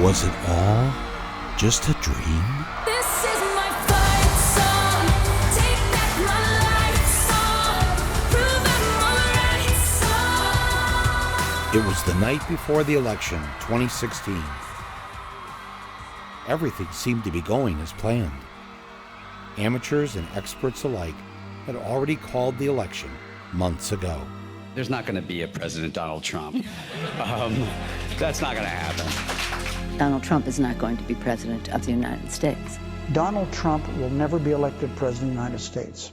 Was it all just a dream? This is my fight song. Take back my life song. Prove I'm alright song. It was the night before the election, 2016. Everything seemed to be going as planned. Amateurs and experts alike had already called the election months ago. There's not going to be a President Donald Trump. That's not going to happen. Donald Trump is not going to be president of the United States. Donald Trump will never be elected president of the United States.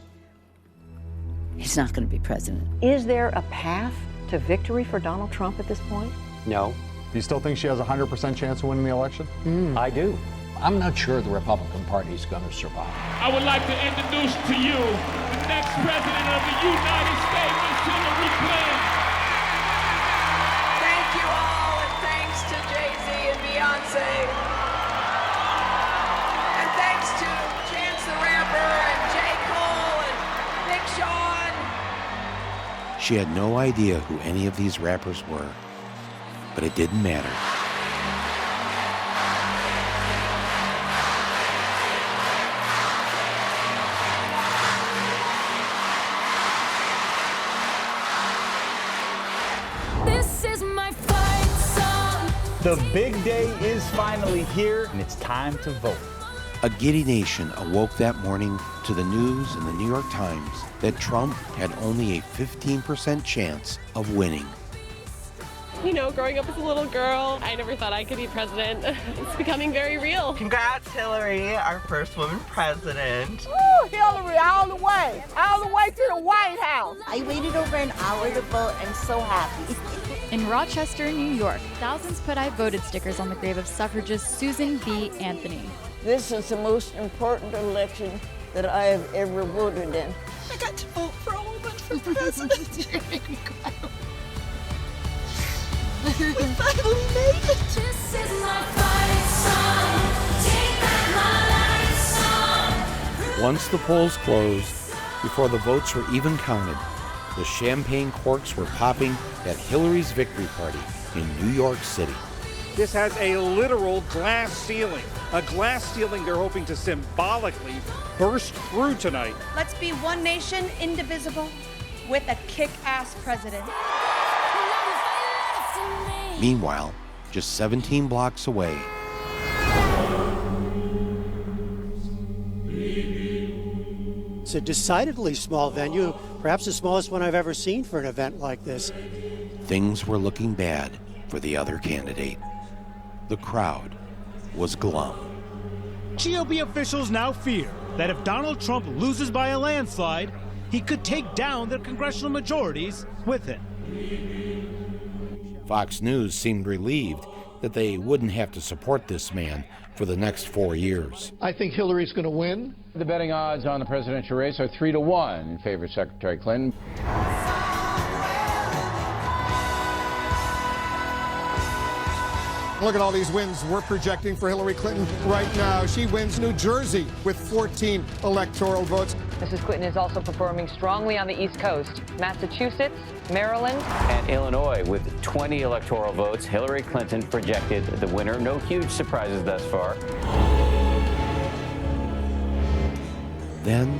He's not going to be president. Is there a path to victory for Donald Trump at this point? No. Do you still think she has a 100% chance of winning the election? I do. I'm not sure the Republican Party is going to survive. I would like to introduce to you the next president of the United States, Ms. Hillary Clinton. Thank you all, and thanks to Jay-Z and Beyonce. And thanks to Chance the Rapper and J. Cole and Big Sean. She had no idea who any of these rappers were, but it didn't matter. The big day is finally here, and it's time to vote. A giddy nation awoke that morning to the news in the New York Times that Trump had only a 15% chance of winning. You know, growing up as a little girl, I never thought I could be president. It's becoming very real. Congrats, Hillary, our first woman president. Woo, Hillary, all the way to the White House. I waited over an hour to vote. I'm so happy. In Rochester, New York, thousands put I voted stickers on the grave of suffragist Susan B. Anthony. This is the most important election that I have ever voted in. I got to vote for a woman for president. We finally made it. This is my fight song. Take back my life song. Once the polls closed, before the votes were even counted, the champagne corks were popping at Hillary's victory party in New York City. This has a literal glass ceiling, a glass ceiling they're hoping to symbolically burst through tonight. Let's be one nation, indivisible, with a kick-ass president. Meanwhile, just 17 blocks away, it's a decidedly small venue, perhaps the smallest one I've ever seen for an event like this. things were looking bad for the other candidate. The crowd was glum. GOP officials now fear that if Donald Trump loses by a landslide, he could take down their congressional majorities with it. Fox News seemed relieved that they wouldn't have to support this man for the next 4 years. I think Hillary's going to win. The betting odds on the presidential race are 3-1 in favor of Secretary Clinton. Look at all these wins we're projecting for Hillary Clinton right now. She wins New Jersey with 14 electoral votes. Mrs. Clinton is also performing strongly on the East Coast. Massachusetts, Maryland, and Illinois with 20 electoral votes. Hillary Clinton projected the winner. No huge surprises thus far. Then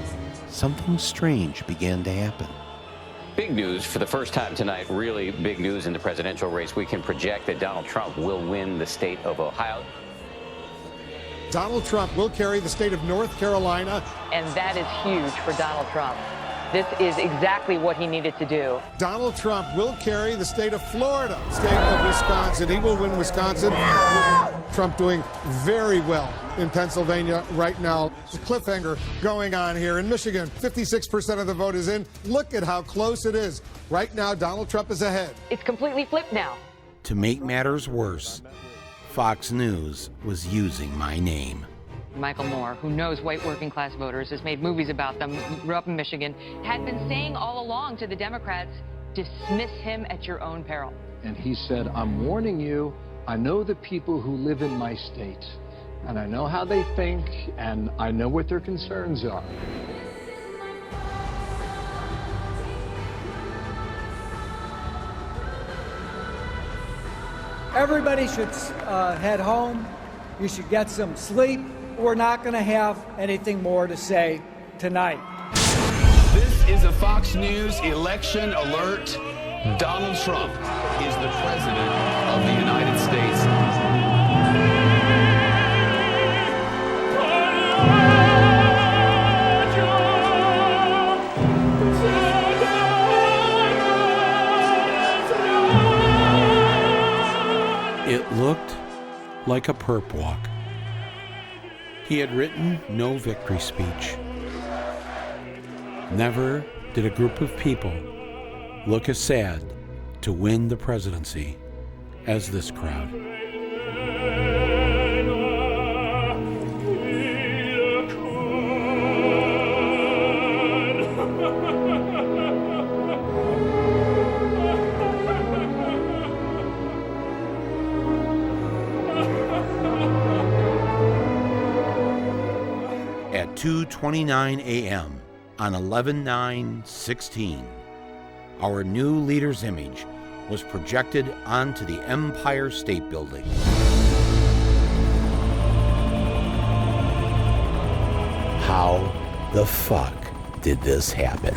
something strange began to happen. Big news for the first time tonight, really big news in the presidential race. We can project that Donald Trump will win the state of Ohio. Donald Trump will carry the state of North Carolina. And that is huge for Donald Trump. This is exactly what he needed to do. Donald Trump will carry the state of Florida, state of Wisconsin. He will win Wisconsin. Trump doing very well in Pennsylvania right now. There's a cliffhanger going on here in Michigan. 56% of the vote is in. Look at how close it is. Right now, Donald Trump is ahead. It's completely flipped now. To make matters worse, Fox News was using my name. Michael Moore, who knows white working class voters, has made movies about them, grew up in Michigan, had been saying all along to the Democrats, dismiss him at your own peril. And he said, I'm warning you, I know the people who live in my state, and I know how they think, and I know what their concerns are. Everybody should head home. You should get some sleep. We're not going to have anything more to say tonight. This is a Fox News election alert. Donald Trump is the president of the United States. It looked like a perp walk. He had written no victory speech. Never did a group of people look as sad to win the presidency as this crowd. At 2:29 a.m. on 11/9/16, our new leader's image was projected onto the Empire State Building. How the fuck did this happen?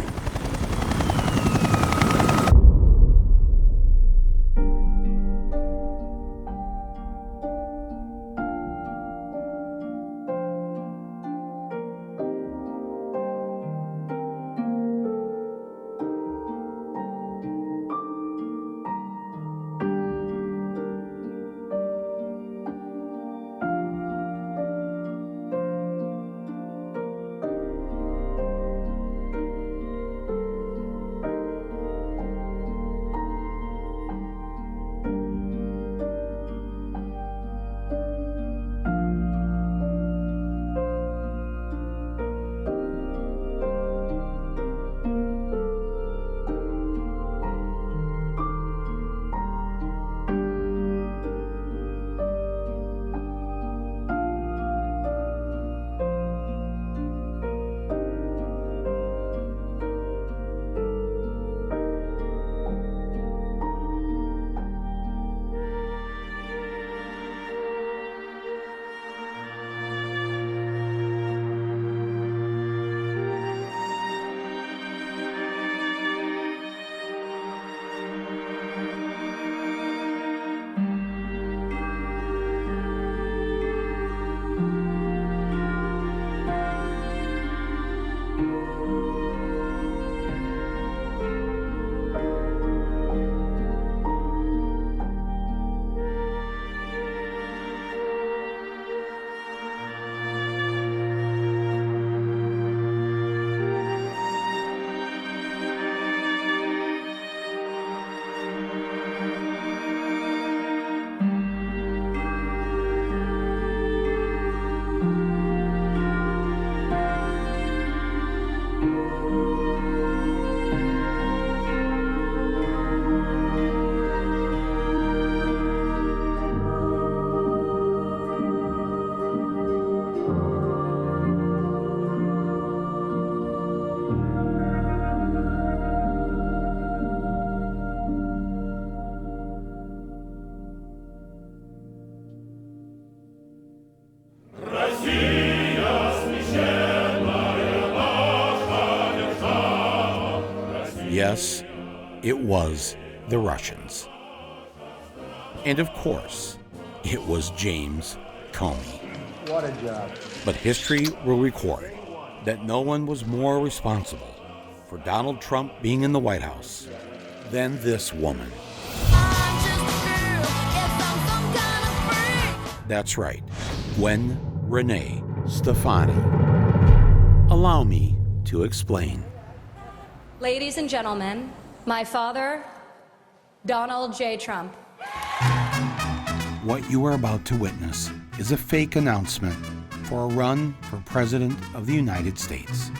Yes, it was the Russians. And of course, it was James Comey. What a job. But history will record that no one was more responsible for Donald Trump being in the White House than this woman. That's right, Gwen Renee Stefani. Allow me to explain. Ladies and gentlemen, my father, Donald J. Trump. What you are about to witness is a fake announcement for a run for President of the United States.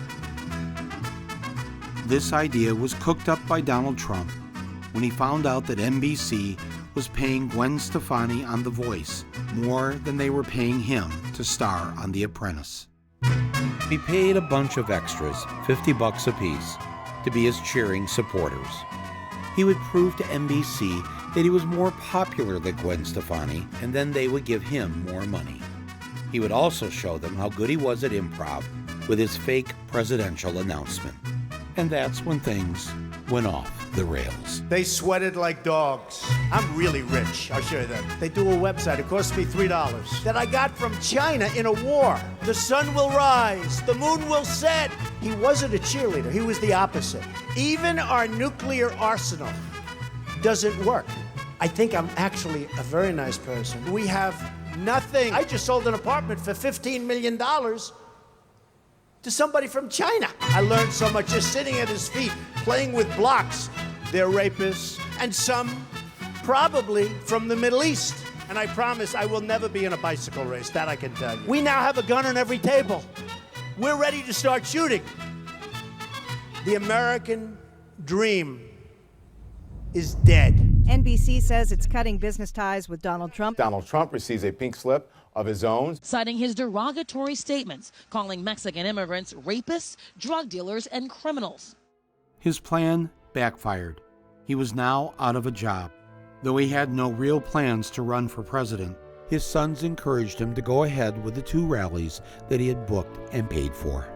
This idea was cooked up by Donald Trump when he found out that NBC was paying Gwen Stefani on The Voice more than they were paying him to star on The Apprentice. He paid a bunch of extras, $50 apiece, to be his cheering supporters. He would prove to NBC that he was more popular than Gwen Stefani, and then they would give him more money. He would also show them how good he was at improv with his fake presidential announcement. And that's when things went off the rails. They sweated like dogs. I'm really rich. I'll show you that. They do a website. It cost me $3 that I got from China in a war. The sun will rise. The moon will set. He wasn't a cheerleader. He was the opposite. Even our nuclear arsenal doesn't work. I think I'm actually a very nice person. We have nothing. I just sold an apartment for $15 million to somebody from China. I learned so much just sitting at his feet, playing with blocks. They're rapists, and some probably from the Middle East. And I promise I will never be in a bicycle race, that I can tell you. We now have a gun on every table. We're ready to start shooting. The American dream is dead. NBC says it's cutting business ties with Donald Trump. Donald Trump receives a pink slip of his own, citing his derogatory statements, calling Mexican immigrants rapists, drug dealers, and criminals. His plan backfired. He was now out of a job. Though he had no real plans to run for president, his sons encouraged him to go ahead with the 2 rallies that he had booked and paid for.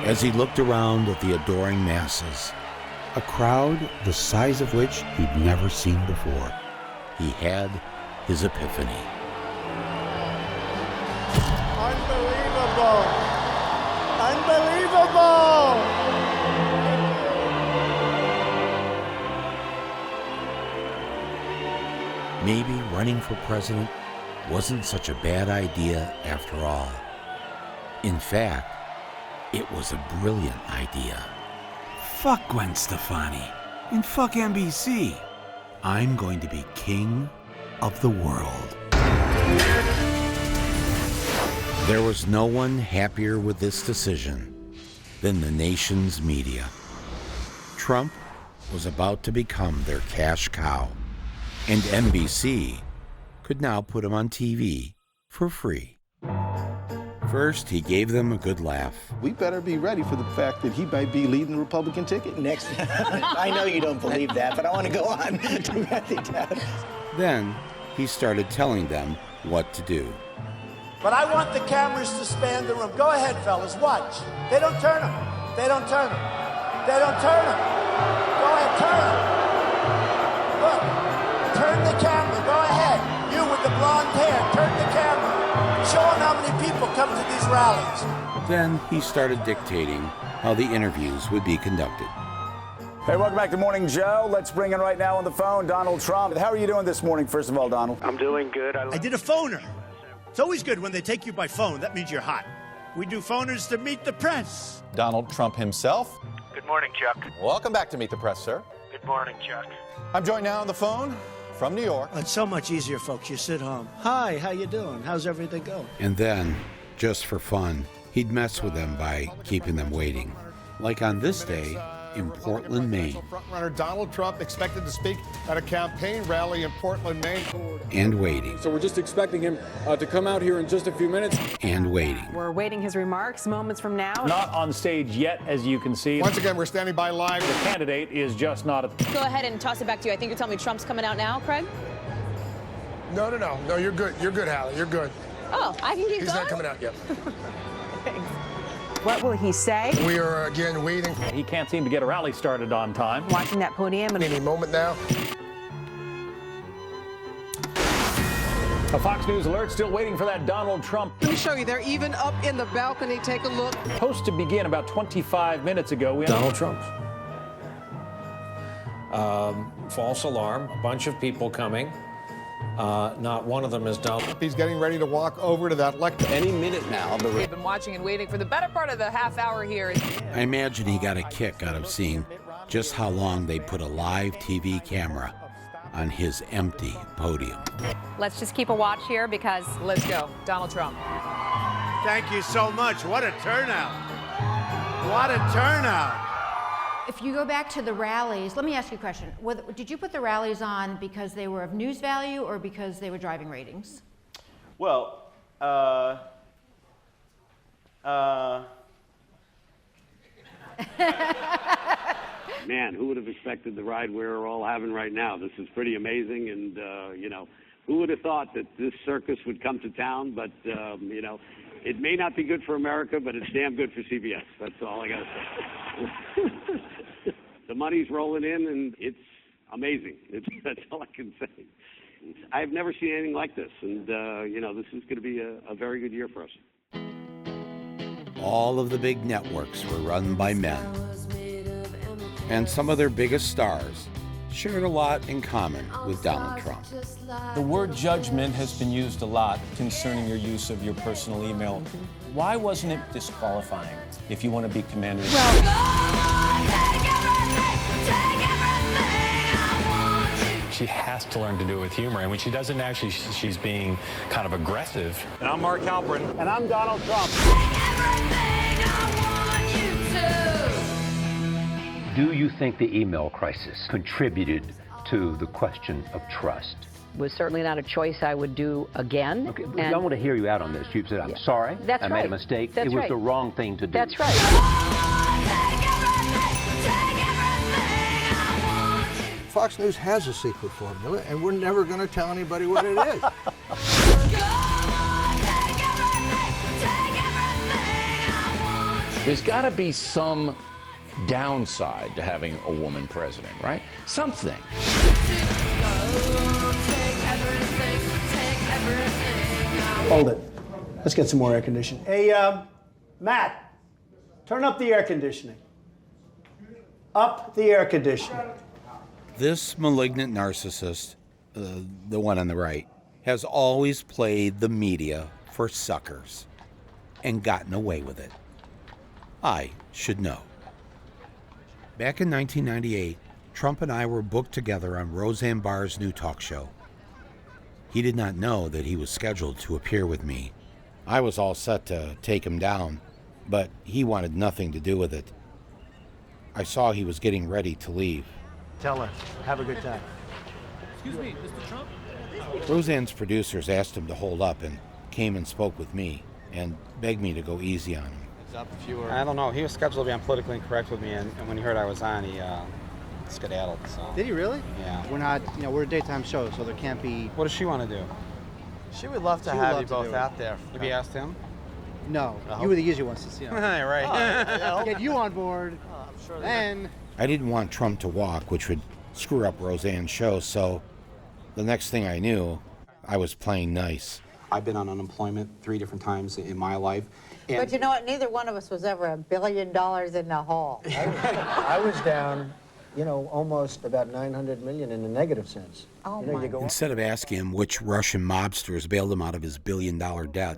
As he looked around at the adoring masses, a crowd the size of which he'd never seen before, he had his epiphany. Unbelievable! Unbelievable! Maybe running for president wasn't such a bad idea after all. In fact, it was a brilliant idea. Fuck Gwen Stefani and fuck NBC. I'm going to be king of the world. There was no one happier with this decision than the nation's media. Trump was about to become their cash cow, and NBC could now put him on TV for free. First, he gave them a good laugh. We better be ready for the fact that he might be leading the Republican ticket. Next, I know you don't believe that, but I want to go on to write it down. Then, he started telling them what to do. But I want the cameras to span the room. Go ahead, fellas, watch. They don't turn them. They don't turn them. They don't turn them. Go ahead, turn them. Look, turn the camera. Go ahead. You with the blonde hair, turn the camera. Show them how many people come to these rallies. Then he started dictating how the interviews would be conducted. Hey, welcome back to Morning Joe. Let's bring in right now on the phone Donald Trump. How are you doing this morning, first of all, Donald? I'm doing good. I did a phoner. It's always good when they take you by phone. That means you're hot. We do phoners to meet the press. Donald Trump himself. Good morning, Chuck. Welcome back to Meet the Press, sir. Good morning, Chuck. I'm joined now on the phone from New York. It's so much easier, folks. You sit home. Hi, how you doing? How's everything going? And then, just for fun, he'd mess with them by keeping them waiting. Like on this day in Portland, Maine. Frontrunner Donald Trump expected to speak at a campaign rally in Portland, Maine. And waiting. So we're just expecting him to come out here in just a few minutes. And waiting. We're awaiting his remarks moments from now. Not on stage yet, as you can see. Once again, we're standing by live. The candidate is just not at the... Go ahead and toss it back to you. I think you're telling me Trump's coming out now, Craig? No, you're good. You're good, Hallie. You're good. Oh, I can keep He's going? not coming out yet. Thanks. What will he say? We are again waiting. He can't seem to get a rally started on time. Watching that podium. Any moment now. A Fox News alert, still waiting for that Donald Trump. Let me show you. They're even up in the balcony. Take a look. Supposed to begin about 25 minutes ago. Donald Trump. False alarm. A bunch of people coming. Not one of them is Donald. He's getting ready to walk over to that lectern. Any minute now. We've been watching and waiting for the better part of the half hour here. I imagine he got a kick out of seeing just how long they put a live TV camera on his empty podium. Let's just keep a watch here because... Let's go. Donald Trump. Thank you so much. What a turnout. What a turnout. If you go back to the rallies, let me ask you a question. Did you put the rallies on because they were of news value or because they were driving ratings? Well, Man, who would have expected the ride we're all having right now? This is pretty amazing, and, you know, who would have thought that this circus would come to town? But, you know, it may not be good for America, but it's damn good for CBS. That's all I got to say. The money's rolling in, and it's amazing. That's all I can say. I've never seen anything like this, and, you know, this is going to be a very good year for us. All of the big networks were run by men, and some of their biggest stars shared a lot in common with Donald Trump. The word judgment has been used a lot concerning your use of your personal email. Why wasn't it disqualifying if you want to be commander? She has to learn to do it with humor, and when she doesn't actually, she's being kind of aggressive. And I'm Mark Halperin. And I'm Donald Trump. Do you think the email crisis contributed to the question of trust? Was certainly not a choice I would do again. Okay, I want to hear you out on this. You said, I'm sorry, That's I made a mistake. That's it was right. the wrong thing to do. That's right. Fox News has a secret formula, and we're never going to tell anybody what it is. There's got to be some downside to having a woman president, right? Something. Hold it. Let's get some more air conditioning. Hey, Matt, turn up the air conditioning. Up the air conditioning. This malignant narcissist, the one on the right, has always played the media for suckers and gotten away with it. I should know. Back in 1998, Trump and I were booked together on Roseanne Barr's new talk show. He did not know that he was scheduled to appear with me. I was all set to take him down, but he wanted nothing to do with it. I saw he was getting ready to leave. Tell her. Have a good time. Excuse me, Mr. Trump? Roseanne's producers asked him to hold up and came and spoke with me and begged me to go easy on him. I don't know. He was scheduled to be on Politically Incorrect with me, and when he heard I was on, he skedaddled. So. Did he really? Yeah. We're not, we're a daytime show, so there can't be... What does she want to do? She would love to have you both out there. Have you asked him? No. You were the easy ones to see. Right. Get you on board, I'm sure then... I didn't want Trump to walk, which would screw up Roseanne's show, so the next thing I knew, I was playing nice. I've been on unemployment 3 different times in my life. But you know what? Neither one of us was ever $1 billion in the hole. I was down, almost about 900 million in the negative sense. Oh, my. Instead of asking him which Russian mobsters bailed him out of his billion-dollar debt,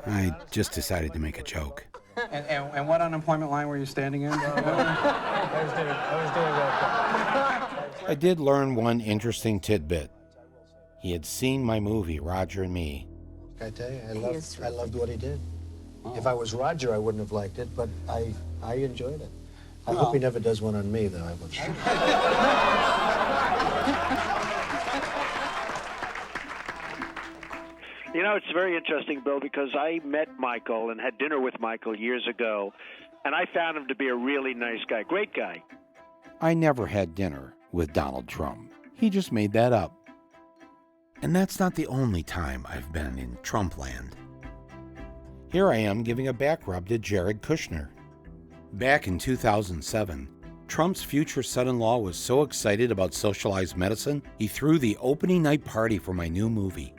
I just decided to make a joke. And what unemployment line were you standing in? I was doing that. I did learn one interesting tidbit. He had seen my movie, Roger and Me. I tell you, I loved what he did. Oh. If I was Roger, I wouldn't have liked it, but I enjoyed it. I hope he never does one on me, though. You know, it's very interesting, Bill, because I met Michael and had dinner with Michael years ago, and I found him to be a really nice guy, great guy. I never had dinner with Donald Trump. He just made that up. And that's not the only time I've been in Trump land. Here I am giving a back rub to Jared Kushner. Back in 2007, Trump's future son-in-law was so excited about socialized medicine, he threw the opening night party for my new movie.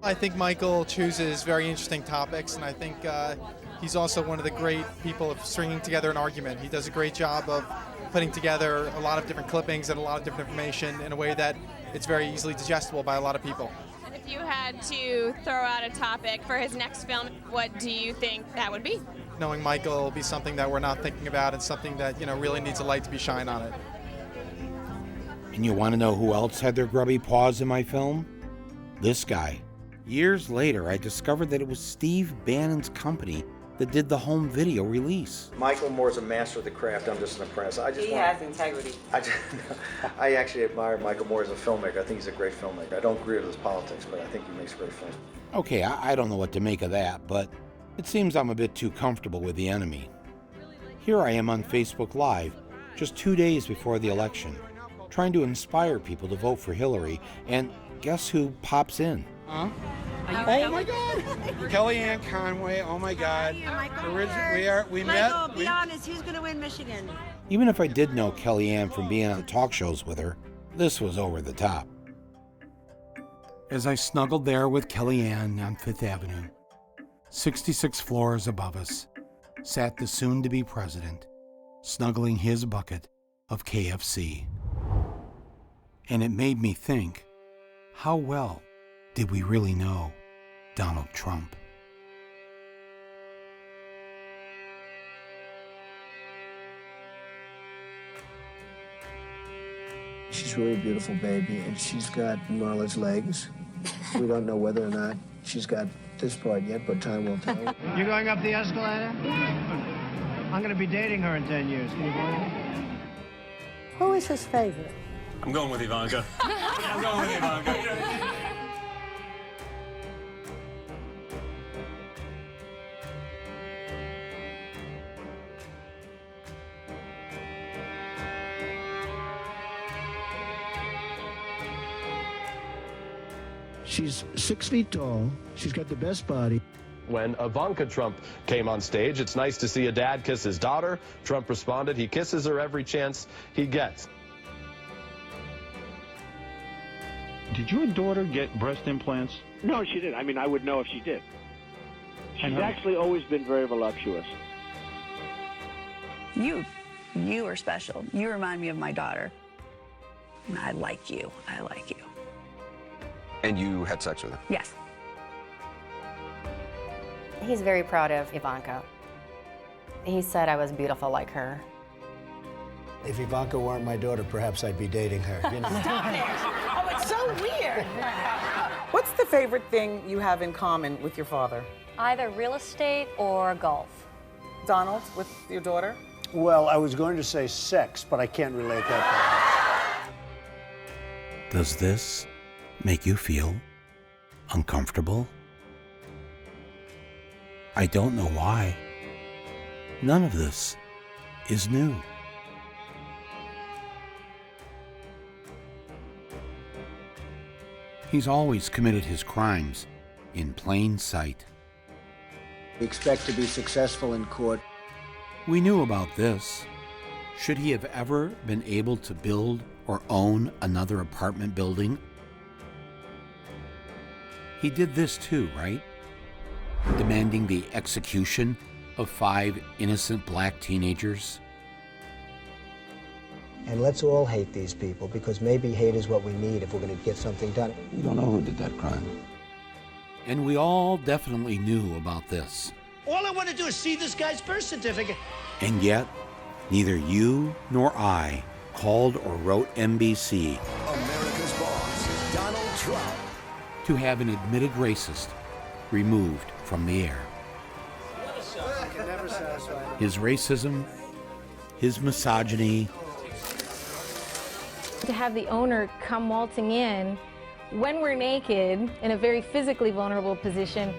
I think Michael chooses very interesting topics, and I think he's also one of the great people of stringing together an argument. He does a great job of putting together a lot of different clippings and a lot of different information in a way that it's very easily digestible by a lot of people. And if you had to throw out a topic for his next film, what do you think that would be? Knowing Michael will be something that we're not thinking about and something that really needs a light to be shined on it. And you want to know who else had their grubby paws in my film? This guy. Years later, I discovered that it was Steve Bannon's company that did the home video release. Michael Moore's a master of the craft. I'm just an apprentice. He has integrity. I actually admire Michael Moore as a filmmaker. I think he's a great filmmaker. I don't agree with his politics, but I think he makes great films. Okay, I don't know what to make of that, but it seems I'm a bit too comfortable with the enemy. Here I am on Facebook Live, just 2 days before the election, trying to inspire people to vote for Hillary, and guess who pops in? Huh? Oh my God! Kellyanne Conway, oh my God. We met. Be honest, who's going to win Michigan? Even if I did know Kellyanne from being on talk shows with her, this was over the top. As I snuggled there with Kellyanne on 5th Avenue, 66 floors above us, sat the soon-to-be president, snuggling his bucket of KFC. And it made me think, how well did we really know Donald Trump? She's really a beautiful baby, and she's got Marla's legs. We don't know whether or not she's got this part yet, but time will tell. You're going up the escalator? I'm going to be dating her in 10 years. Can you believe it? Who is his favorite? I'm going with Ivanka. I'm going with Ivanka. She's 6 feet tall. She's got the best body. When Ivanka Trump came on stage, it's nice to see a dad kiss his daughter. Trump responded, he kisses her every chance he gets. Did your daughter get breast implants? No, she didn't. I mean, I would know if she did. She's actually always been very voluptuous. You are special. You remind me of my daughter. And I like you. I like you. And you had sex with her? Yes. He's very proud of Ivanka. He said I was beautiful like her. If Ivanka weren't my daughter, perhaps I'd be dating her. You know? Stop it! Oh, it's so weird. What's the favorite thing you have in common with your father? Either real estate or golf. Donald, with your daughter? Well, I was going to say sex, but I can't relate that. Does this make you feel uncomfortable? I don't know why. None of this is new. He's always committed his crimes in plain sight. We expect to be successful in court. We knew about this. Should he have ever been able to build or own another apartment building? He did this too, right? Demanding the execution of 5 innocent black teenagers. And let's all hate these people, because maybe hate is what we need if we're going to get something done. You don't know who did that crime. And we all definitely knew about this. All I want to do is see this guy's birth certificate. And yet, neither you nor I called or wrote NBC America's boss, Donald Trump, to have an admitted racist removed from the air. His racism, his misogyny. To have the owner come waltzing in when we're naked in a very physically vulnerable position.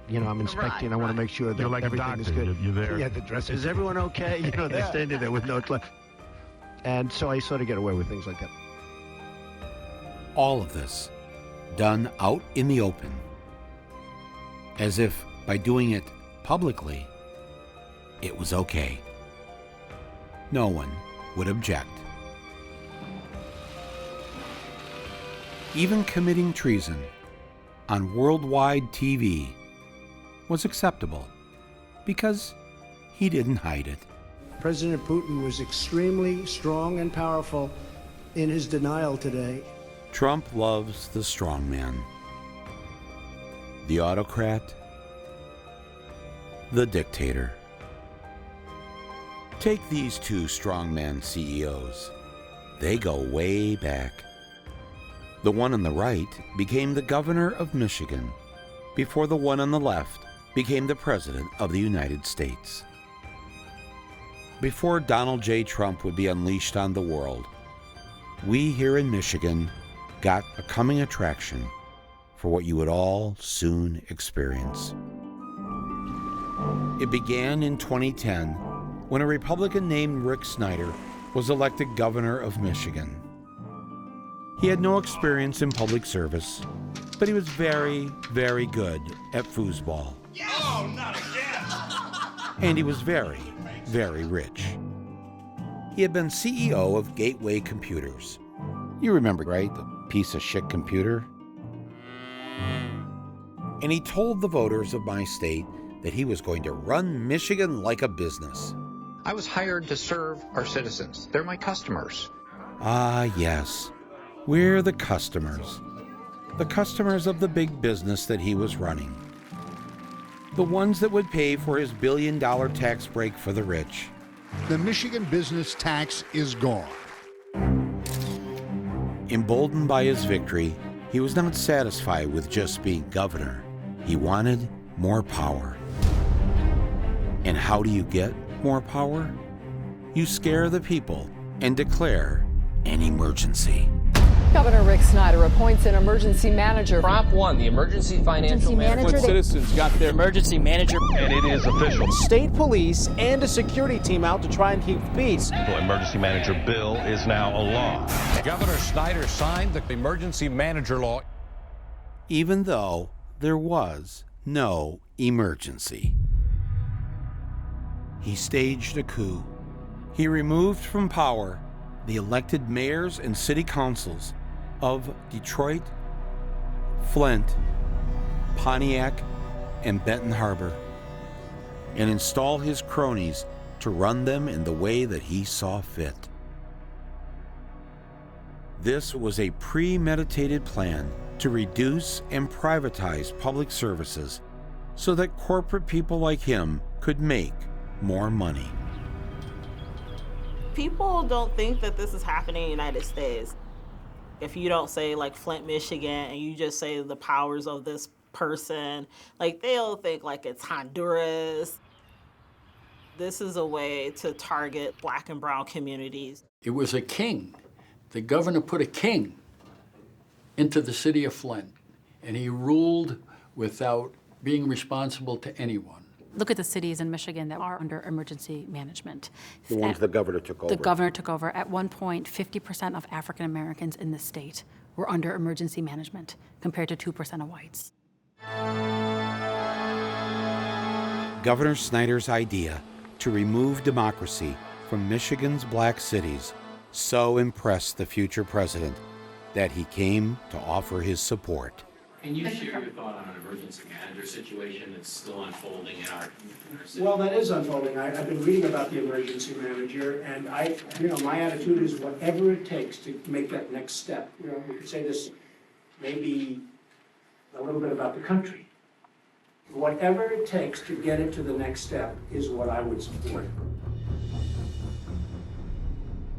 You know, I'm inspecting. I want to make sure that like everything is good. You're there. Yeah, the dress. Is everyone okay? You know, they're standing there with no clothes. And so I sort of get away with things like that. All of this done out in the open, as if by doing it publicly, it was okay. No one would object. Even committing treason on worldwide TV was acceptable because he didn't hide it. President Putin was extremely strong and powerful in his denial today. Trump loves the strong man, the autocrat, the dictator. Take these 2 strongman CEOs. They go way back. The one on the right became the governor of Michigan before the one on the left became the President of the United States. Before Donald J. Trump would be unleashed on the world, we here in Michigan got a coming attraction for what you would all soon experience. It began in 2010 when a Republican named Rick Snyder was elected governor of Michigan. He had no experience in public service, but he was very, very good at foosball. Oh, not again! And he was very, very rich. He had been CEO of Gateway Computers. You remember, right? The piece of shit computer. And he told the voters of my state that he was going to run Michigan like a business. I was hired to serve our citizens. They're my customers. Ah, yes. We're the customers. The customers of the big business that he was running. The ones that would pay for his billion-dollar tax break for the rich. The Michigan business tax is gone. Emboldened by his victory, he was not satisfied with just being governor. He wanted more power. And how do you get more power? You scare the people and declare an emergency. Governor Rick Snyder appoints an emergency manager. Prop 1, the emergency financial manager. When citizens got their emergency manager. And it is official. State police and a security team out to try and keep peace. The emergency manager bill is now a law. Governor Snyder signed the emergency manager law. Even though there was no emergency. He staged a coup. He removed from power the elected mayors and city councils of Detroit, Flint, Pontiac, and Benton Harbor, and install his cronies to run them in the way that he saw fit. This was a premeditated plan to reduce and privatize public services so that corporate people like him could make more money. People don't think that this is happening in the United States. If you don't say like Flint, Michigan, and you just say the powers of this person, like they'll think like it's Honduras. This is a way to target Black and brown communities. It was a king. The governor put a king into the city of Flint, and he ruled without being responsible to anyone. Look at the cities in Michigan that are under emergency management. The ones the governor took over. The governor took over. At one point, 50% of African Americans in the state were under emergency management, compared to 2% of whites. Governor Snyder's idea to remove democracy from Michigan's black cities so impressed the future president that he came to offer his support. Can you share your thought on an emergency manager situation that's still unfolding in our city? Well, that is unfolding. I've been reading about the emergency manager, and my attitude is whatever it takes to make that next step. We could say this maybe a little bit about the country. Whatever it takes to get it to the next step is what I would support.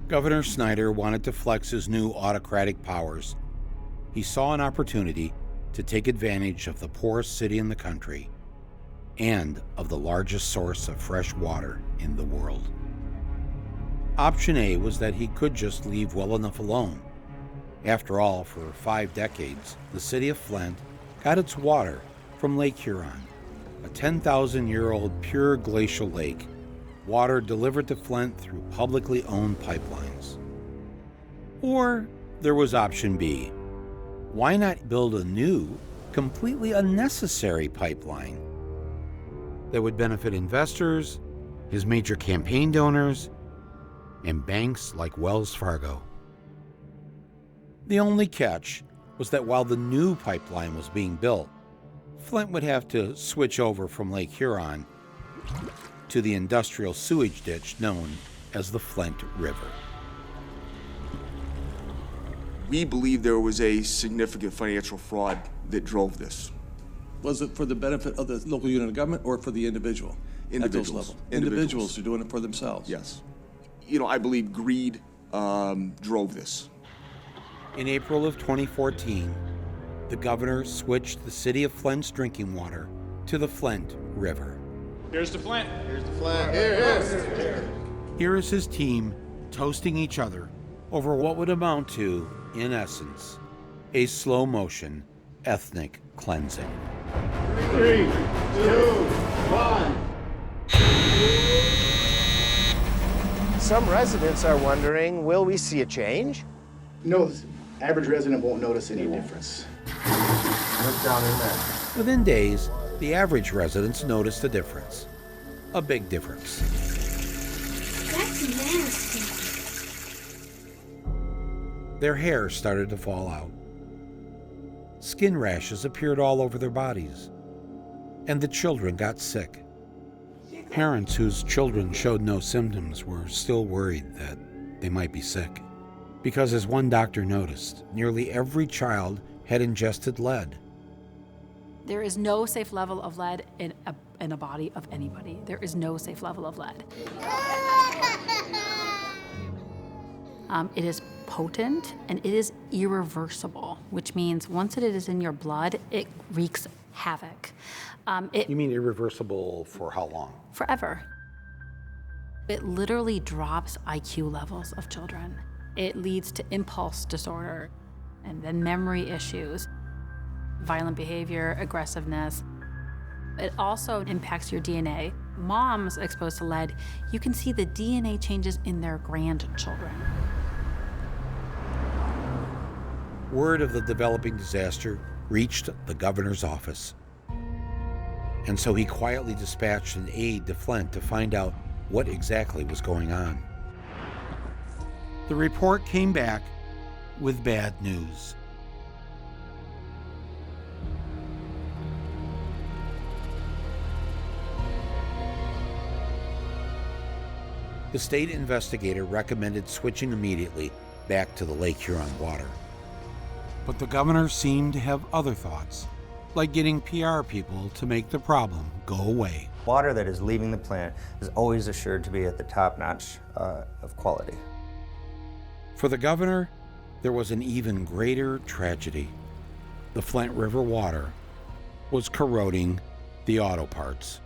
Governor Snyder wanted to flex his new autocratic powers. He saw an opportunity to take advantage of the poorest city in the country and of the largest source of fresh water in the world. Option A was that he could just leave well enough alone. After all, for 5 decades, the city of Flint got its water from Lake Huron, a 10,000-year-old pure glacial lake, water delivered to Flint through publicly owned pipelines. Or there was option B. Why not build a new, completely unnecessary pipeline that would benefit investors, his major campaign donors, and banks like Wells Fargo? The only catch was that while the new pipeline was being built, Flint would have to switch over from Lake Huron to the industrial sewage ditch known as the Flint River. We believe there was a significant financial fraud that drove this. Was it for the benefit of the local unit of government or for the individual? Individuals. At those levels? Individuals are doing it for themselves. Yes. I believe greed drove this. In April of 2014, the governor switched the city of Flint's drinking water to the Flint River. Here's the Flint. Here's the Flint. Here it is. Here is his team toasting each other over what would amount to, in essence, a slow-motion ethnic cleansing. 3, 2, 1. Some residents are wondering, will we see a change? No, the average resident won't notice any difference. Look down in there. Within days, the average residents noticed a difference. A big difference. That's nasty. Their hair started to fall out. Skin rashes appeared all over their bodies. And the children got sick. Parents whose children showed no symptoms were still worried that they might be sick. Because as one doctor noticed, nearly every child had ingested lead. There is no safe level of lead in a body of anybody. There is no safe level of lead. It is potent and it is irreversible, which means once it is in your blood, it wreaks havoc. You mean irreversible for how long? Forever. It literally drops IQ levels of children. It leads to impulse disorder and then memory issues, violent behavior, aggressiveness. It also impacts your DNA. Moms exposed to lead, you can see the DNA changes in their grandchildren. Word of the developing disaster reached the governor's office. And so he quietly dispatched an aide to Flint to find out what exactly was going on. The report came back with bad news. The state investigator recommended switching immediately back to the Lake Huron water. But the governor seemed to have other thoughts, like getting PR people to make the problem go away. Water that is leaving the plant is always assured to be at the top notch of quality. For the governor, there was an even greater tragedy. The Flint River water was corroding the auto parts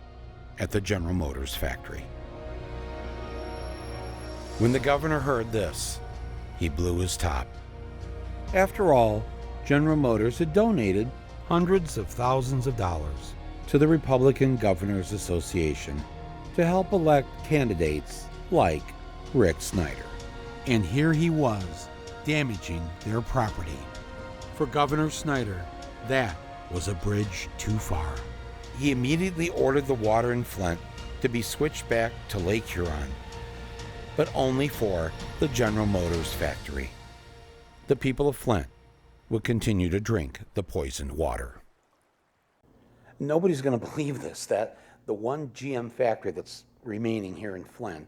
at the General Motors factory. When the governor heard this, he blew his top. After all, General Motors had donated hundreds of thousands of dollars to the Republican Governors Association to help elect candidates like Rick Snyder. And here he was, damaging their property. For Governor Snyder, that was a bridge too far. He immediately ordered the water in Flint to be switched back to Lake Huron, but only for the General Motors factory. The people of Flint would continue to drink the poisoned water. Nobody's going to believe this, that the one GM factory that's remaining here in Flint,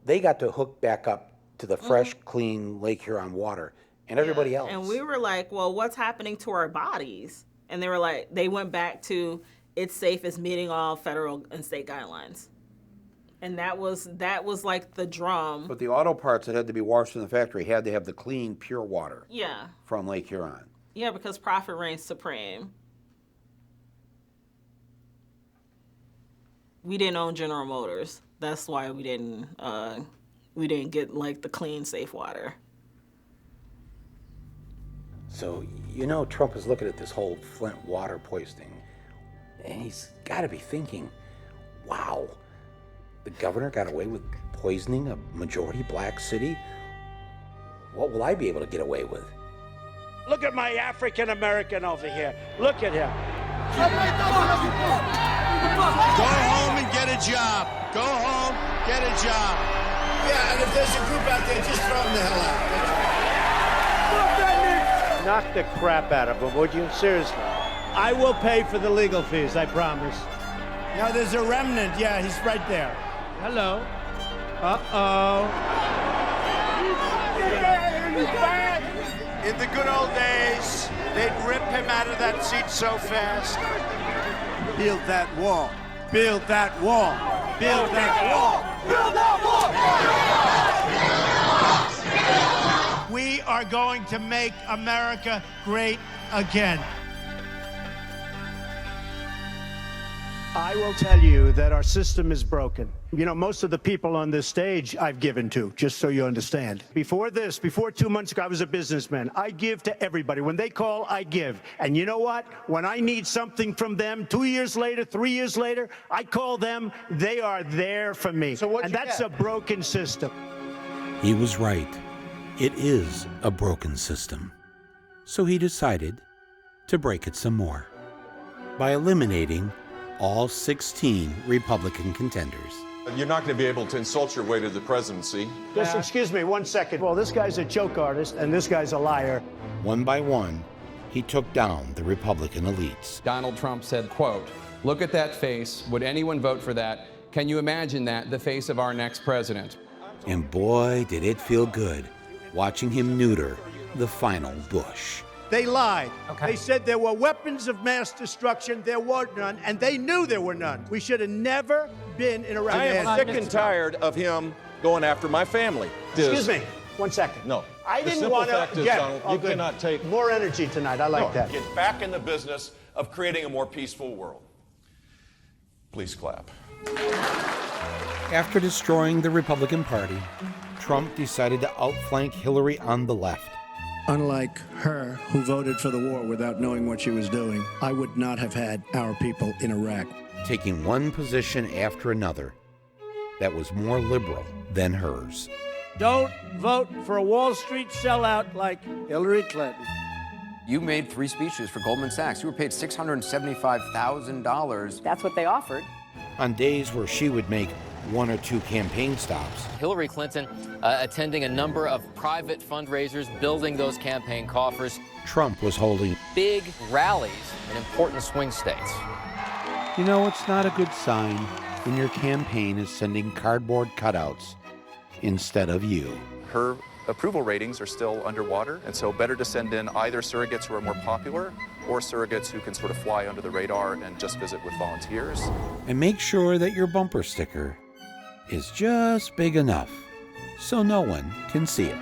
they got to hook back up to the fresh, clean Lake Huron water, and everybody else. And we were like, well, what's happening to our bodies? And they were like, they went back to, it's safe as meeting all federal and state guidelines. And that was like the drum. But the auto parts that had to be washed in the factory had to have the clean, pure water. Yeah. From Lake Huron. Yeah, because profit reigns supreme. We didn't own General Motors. That's why we didn't get like the clean, safe water. So, you know, Trump is looking at this whole Flint water poisoning, and he's got to be thinking, wow, the governor got away with poisoning a majority black city? What will I be able to get away with? Look at my African American over here. Look at him. Go home and get a job. Go home, get a job. Yeah, and if there's a group out there, just throw them the hell out. Knock the crap out of him, would you? Seriously. I will pay for the legal fees, I promise. Now there's a remnant. Yeah, he's right there. Hello. Uh-oh. In the good old days, they'd rip him out of that seat so fast. Build that wall. Build that wall. Build that wall. Build that wall. We are going to make America great again. I will tell you that our system is broken. You know, most of the people on this stage I've given to, just so you understand. Before 2 months ago, I was a businessman. I give to everybody. When they call, I give. And you know what? When I need something from them, 2 years later, 3 years later, I call them. They are there for me. And that's a broken system. He was right. It is a broken system. So he decided to break it some more by eliminating all 16 Republican contenders. You're not going to be able to insult your way to the presidency. Just excuse me 1 second. Well, this guy's a joke artist, and this guy's a liar. One by one, he took down the Republican elites. Donald Trump said, quote, "Look at that face. Would anyone vote for that? Can you imagine that, the face of our next president?" And boy, did it feel good watching him neuter the final Bush. They lied. They said there were weapons of mass destruction. There were none, and they knew there were none. We should have never been in Iraq. I am sick and tired of him going after my family. Excuse me 1 second. No. I The didn't simple want fact to is, get Donald, you cannot take more energy tonight. I like that. Get back in the business of creating a more peaceful world. Please clap. After destroying the Republican Party, Trump decided to outflank Hillary on the left. Unlike her, who voted for the war without knowing what she was doing, I would not have had our people in Iraq. Taking one position after another that was more liberal than hers. Don't vote for a Wall Street sellout like Hillary Clinton. You made 3 speeches for Goldman Sachs. You were paid $675,000. That's what they offered. On days where she would make 1 or 2 campaign stops. Hillary Clinton attending a number of private fundraisers, building those campaign coffers. Trump was holding Big rallies in important swing states. You know, it's not a good sign when your campaign is sending cardboard cutouts instead of you. Her approval ratings are still underwater, and so better to send in either surrogates who are more popular or surrogates who can sort of fly under the radar and just visit with volunteers. And make sure that your bumper sticker is just big enough so no one can see it.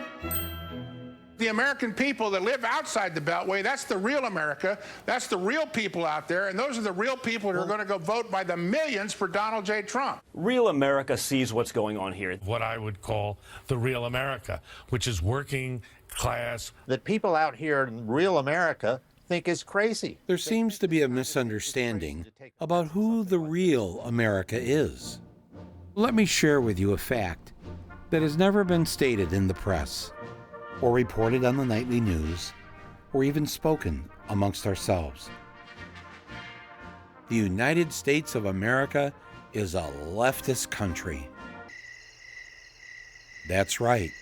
The American people that live outside the Beltway, that's the real America. That's the real people out there, and those are the real people who are going to go vote by the millions for Donald J. Trump. Real America sees what's going on here. What I would call the real America, which is working class. That people out here in real America think is crazy. There seems to be a misunderstanding about who the real America is. Let me share with you a fact that has never been stated in the press, or reported on the nightly news, or even spoken amongst ourselves. The United States of America is a leftist country. That's right.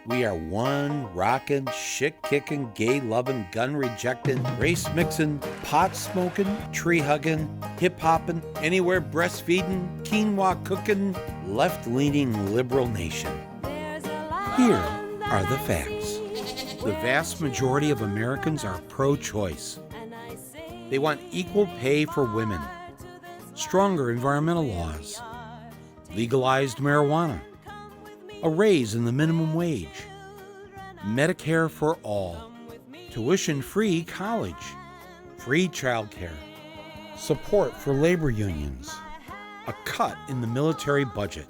We are one rockin', shit-kicking, gay-loving, gun-rejecting, race-mixing, pot-smoking, tree-hugging, hip-hopping, anywhere breastfeeding, quinoa-cooking, left-leaning liberal nation. Here are the facts. The vast majority of Americans are pro-choice. They want equal pay for women, stronger environmental laws, legalized marijuana, a raise in the minimum wage, Medicare for all, tuition-free college, free childcare, support for labor unions, a cut in the military budget,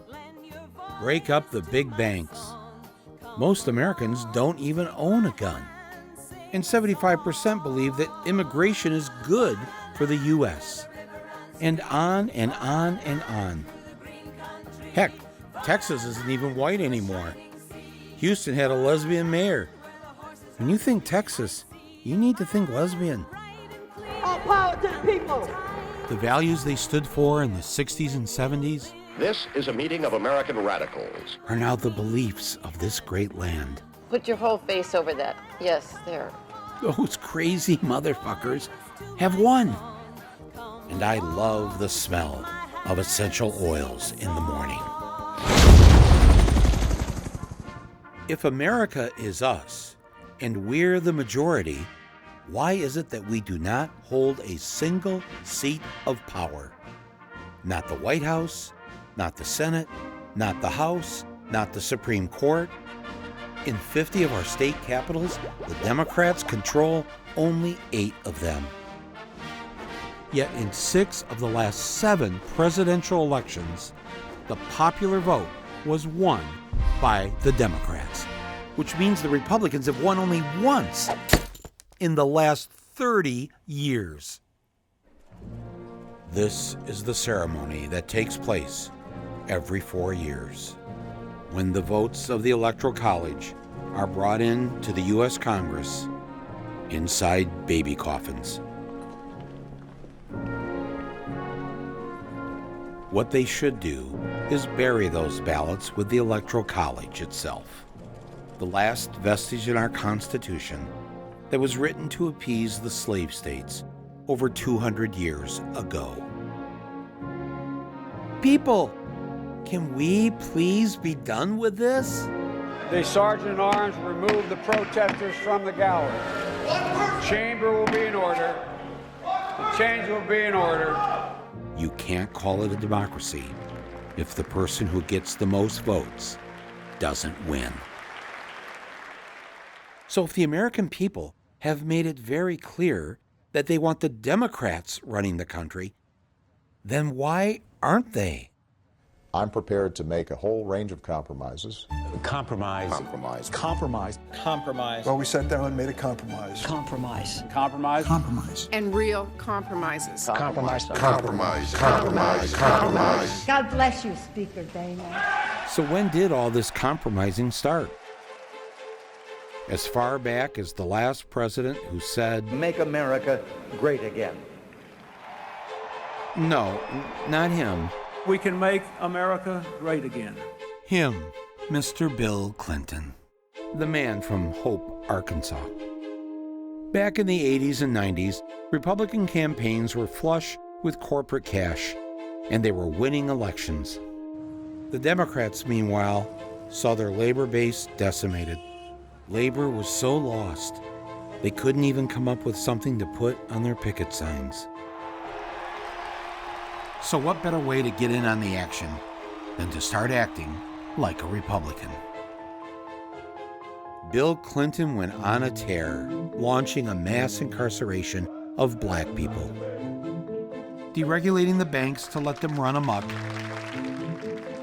break up the big banks. Most Americans don't even own a gun. And 75% believe that immigration is good for the U.S. And on and on and on. Heck, Texas isn't even white anymore. Houston had a lesbian mayor. When you think Texas, you need to think lesbian. All power to the people. The values they stood for in the 60s and 70s This is a meeting of American radicals. are now the beliefs of this great land. Put your whole face over that. Yes, there. Those crazy motherfuckers have won. And I love the smell of essential oils in the morning. If America is us, and we're the majority, why is it that we do not hold a single seat of power? Not the White House, not the Senate, not the House, not the Supreme Court. In 50 of our state capitals, the Democrats control only 8 of them. Yet in 6 of the last 7 presidential elections, the popular vote was won by the Democrats, which means the Republicans have won only once in the last 30 years. This is the ceremony that takes place every 4 years, when the votes of the Electoral College are brought in to the U.S. Congress inside baby coffins. What they should do is bury those ballots with the Electoral College itself, the last vestige in our Constitution that was written to appease the slave states over 200 years ago. People, can we please be done with this? The Sergeant-at-Arms remove the protesters from the gallery. The chamber will be in order. The change will be in order. You can't call it a democracy if the person who gets the most votes doesn't win. So if the American people have made it very clear that they want the Democrats running the country, then why aren't they? I'm prepared to make a whole range of compromises. Compromise. Compromise. Compromise. Compromise. Well, we sat down and made a compromise. Compromise. Compromise. Compromise. And real compromises. Compromise. Compromise. Compromise. Compromise. God bless you, Speaker Dana. So when did all this compromising start? As far back as the last president who said, "Make America great again." No, not him. We can make America great again. Him, Mr. Bill Clinton, the man from Hope, Arkansas. Back in the 80s and 90s, Republican campaigns were flush with corporate cash, and they were winning elections. The Democrats, meanwhile, saw their labor base decimated. Labor was so lost, they couldn't even come up with something to put on their picket signs. So what better way to get in on the action than to start acting like a Republican? Bill Clinton went on a tear, launching a mass incarceration of black people, deregulating the banks to let them run amok,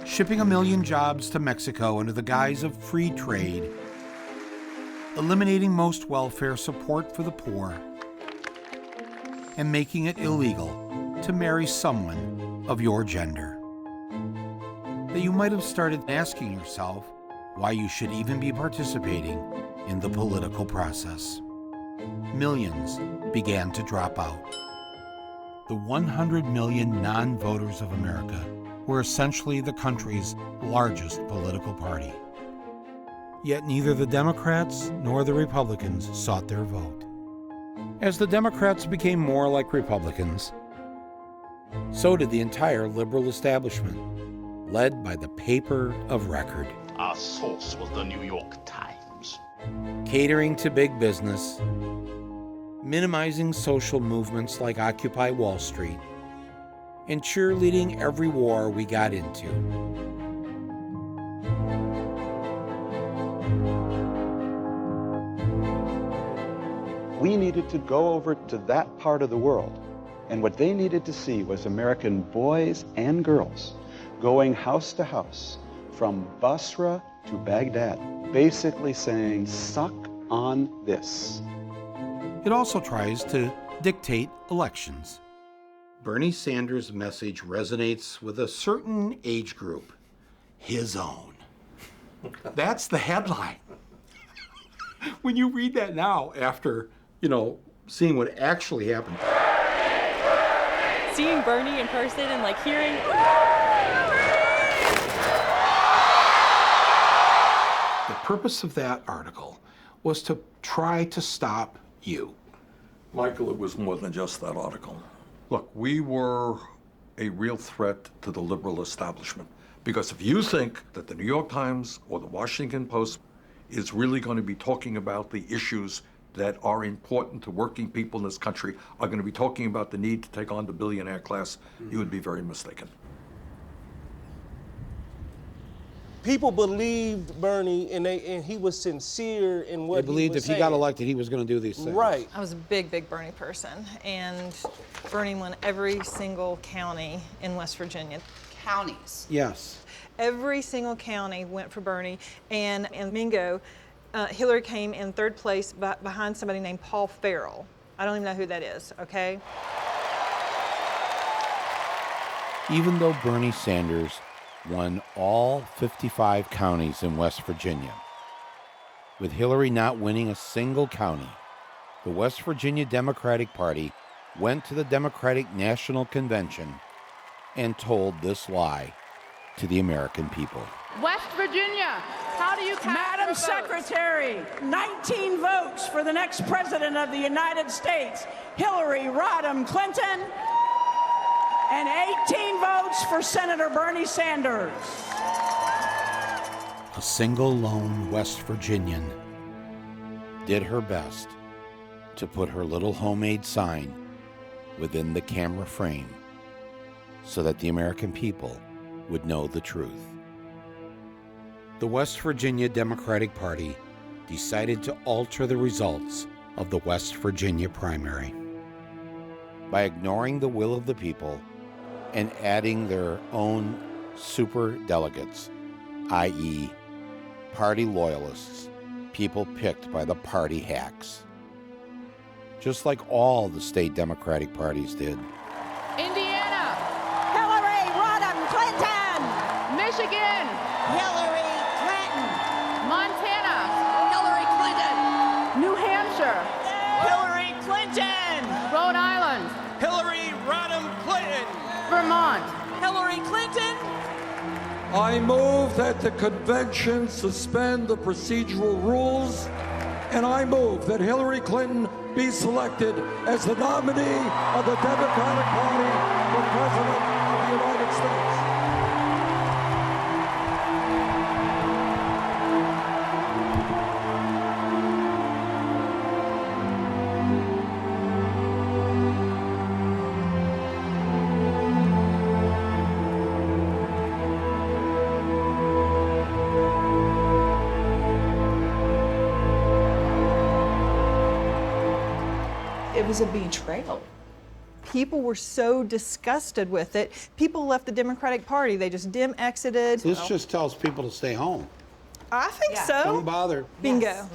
shipping 1 million jobs to Mexico under the guise of free trade, eliminating most welfare support for the poor, and making it illegal to marry someone of your gender. That you might have started asking yourself why you should even be participating in the political process. Millions began to drop out. The 100 million non-voters of America were essentially the country's largest political party. Yet neither the Democrats nor the Republicans sought their vote. As the Democrats became more like Republicans, so did the entire liberal establishment, led by the paper of record. Our source was the New York Times. Catering to big business, minimizing social movements like Occupy Wall Street, and cheerleading every war we got into. We needed to go over to that part of the world, and what they needed to see was American boys and girls going house to house from Basra to Baghdad, basically saying, suck on this. It also tries to dictate elections. Bernie Sanders' message resonates with a certain age group, his own. That's the headline. When you read that now, after, seeing what actually happened. Seeing Bernie in person and hearing. The purpose of that article was to try to stop you. Michael, it was more than just that article. Look, we were a real threat to the liberal establishment. Because if you think that the New York Times or the Washington Post is really going to be talking about the issues that are important to working people in this country, are going to be talking about the need to take on the billionaire class, you would be very mistaken. People believed Bernie, and he was sincere in what he was saying. They believed if he got elected, he was going to do these things. Right. I was a big, big Bernie person, and Bernie won every single county in West Virginia. Counties? Yes. Every single county went for Bernie, and in Mingo, Hillary came in third place behind somebody named Paul Farrell. I don't even know who that is, okay? Even though Bernie Sanders won all 55 counties in West Virginia, with Hillary not winning a single county, the West Virginia Democratic Party went to the Democratic National Convention and told this lie to the American people. West Virginia, how do you count Madam votes? Secretary, 19 votes for the next president of the United States, Hillary Rodham Clinton, and 18 votes for Senator Bernie Sanders. A single lone West Virginian did her best to put her little homemade sign within the camera frame so that the American people would know the truth. The West Virginia Democratic Party decided to alter the results of the West Virginia primary by ignoring the will of the people and adding their own super delegates, i.e., party loyalists, people picked by the party hacks. Just like all the state Democratic parties did. Indiana, Hillary Rodham Clinton. Michigan, Hillary Clinton. Montana, Hillary Clinton. New Hampshire, Hillary Clinton. Rhode Island, Hillary Rodham Clinton. Vermont, Hillary Clinton. I move that the convention suspend the procedural rules, and I move that Hillary Clinton be selected as the nominee of the Democratic Party for President of the United States. It was a betrayal. People were so disgusted with it. People left the Democratic Party. They just exited. This just tells people to stay home. I think so. Don't bother. Bingo. Yes.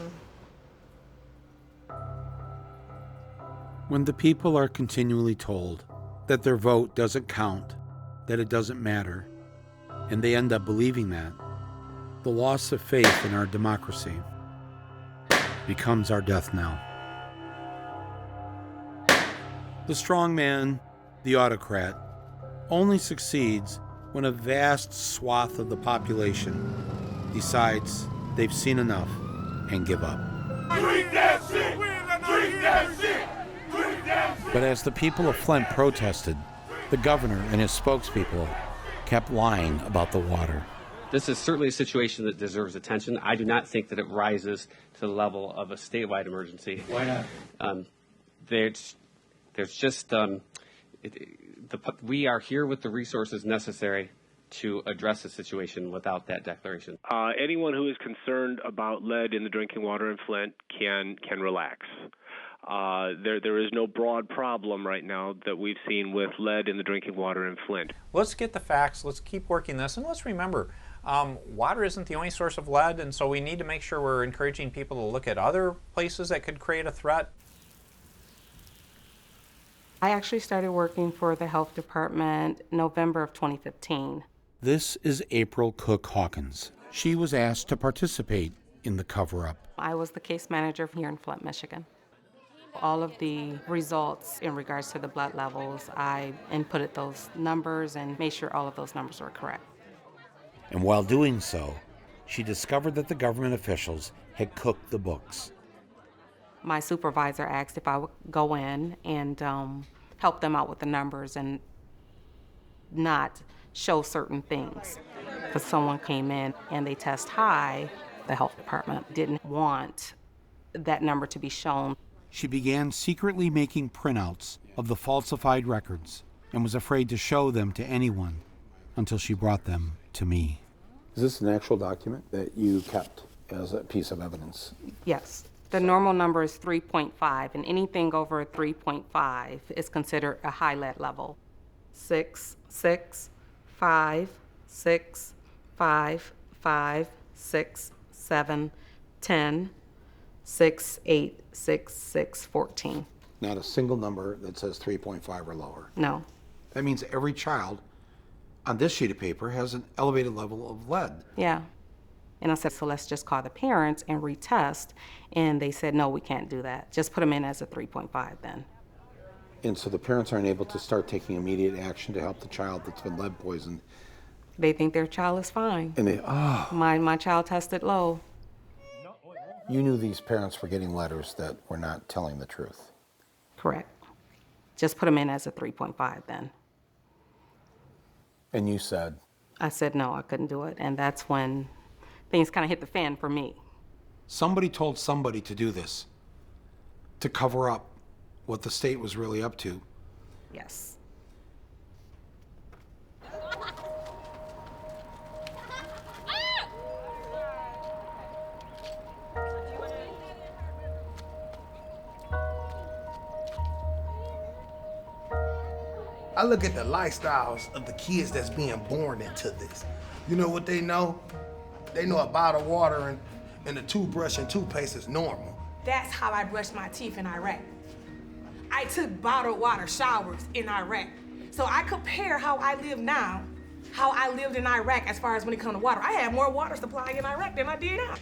When the people are continually told that their vote doesn't count, that it doesn't matter, and they end up believing that, the loss of faith in our democracy becomes our death knell. The strong man, the autocrat, only succeeds when a vast swath of the population decides they've seen enough and give up. But as the people of Flint protested, the governor and his spokespeople kept lying about the water. This is certainly a situation that deserves attention. I do not think that it rises to the level of a statewide emergency. Why not? There's just we are here with the resources necessary to address the situation without that declaration. Anyone who is concerned about lead in the drinking water in Flint can relax. There is no broad problem right now that we've seen with lead in the drinking water in Flint. Let's get the facts, let's keep working this, and let's remember, water isn't the only source of lead, and so we need to make sure we're encouraging people to look at other places that could create a threat. I actually started working for the health department November of 2015. This is April Cook Hawkins. She was asked to participate in the cover-up. I was the case manager here in Flint, Michigan. All of the results in regards to the blood levels, I inputted those numbers and made sure all of those numbers were correct. And while doing so, she discovered that the government officials had cooked the books. My supervisor asked if I would go in and help them out with the numbers and not show certain things. If someone came in and they test high, the health department didn't want that number to be shown. She began secretly making printouts of the falsified records and was afraid to show them to anyone until she brought them to me. Is this an actual document that you kept as a piece of evidence? Yes. The normal number is 3.5, and anything over 3.5 is considered a high lead level. 6, 6, 5, 6, 5, 5, 6, 7, 10, 6, 8, 6, 6, 14. Not a single number that says 3.5 or lower. No. That means every child on this sheet of paper has an elevated level of lead. Yeah. And I said, so let's just call the parents and retest. And they said, no, we can't do that. Just put them in as a 3.5 then. And so the parents aren't able to start taking immediate action to help the child that's been lead poisoned. They think their child is fine. And they, My child tested low. You knew these parents were getting letters that were not telling the truth. Correct. Just put them in as a 3.5 then. And you said? I said, no, I couldn't do it. And that's when things kind of hit the fan for me. Somebody told somebody to do this, to cover up what the state was really up to. Yes. I look at the lifestyles of the kids that's being born into this. You know what they know? They know a bottle of water and a toothbrush and toothpaste is normal. That's how I brush my teeth in Iraq. I took bottled water showers in Iraq. So I compare how I live now, how I lived in Iraq as far as when it comes to water. I had more water supply in Iraq than I did now.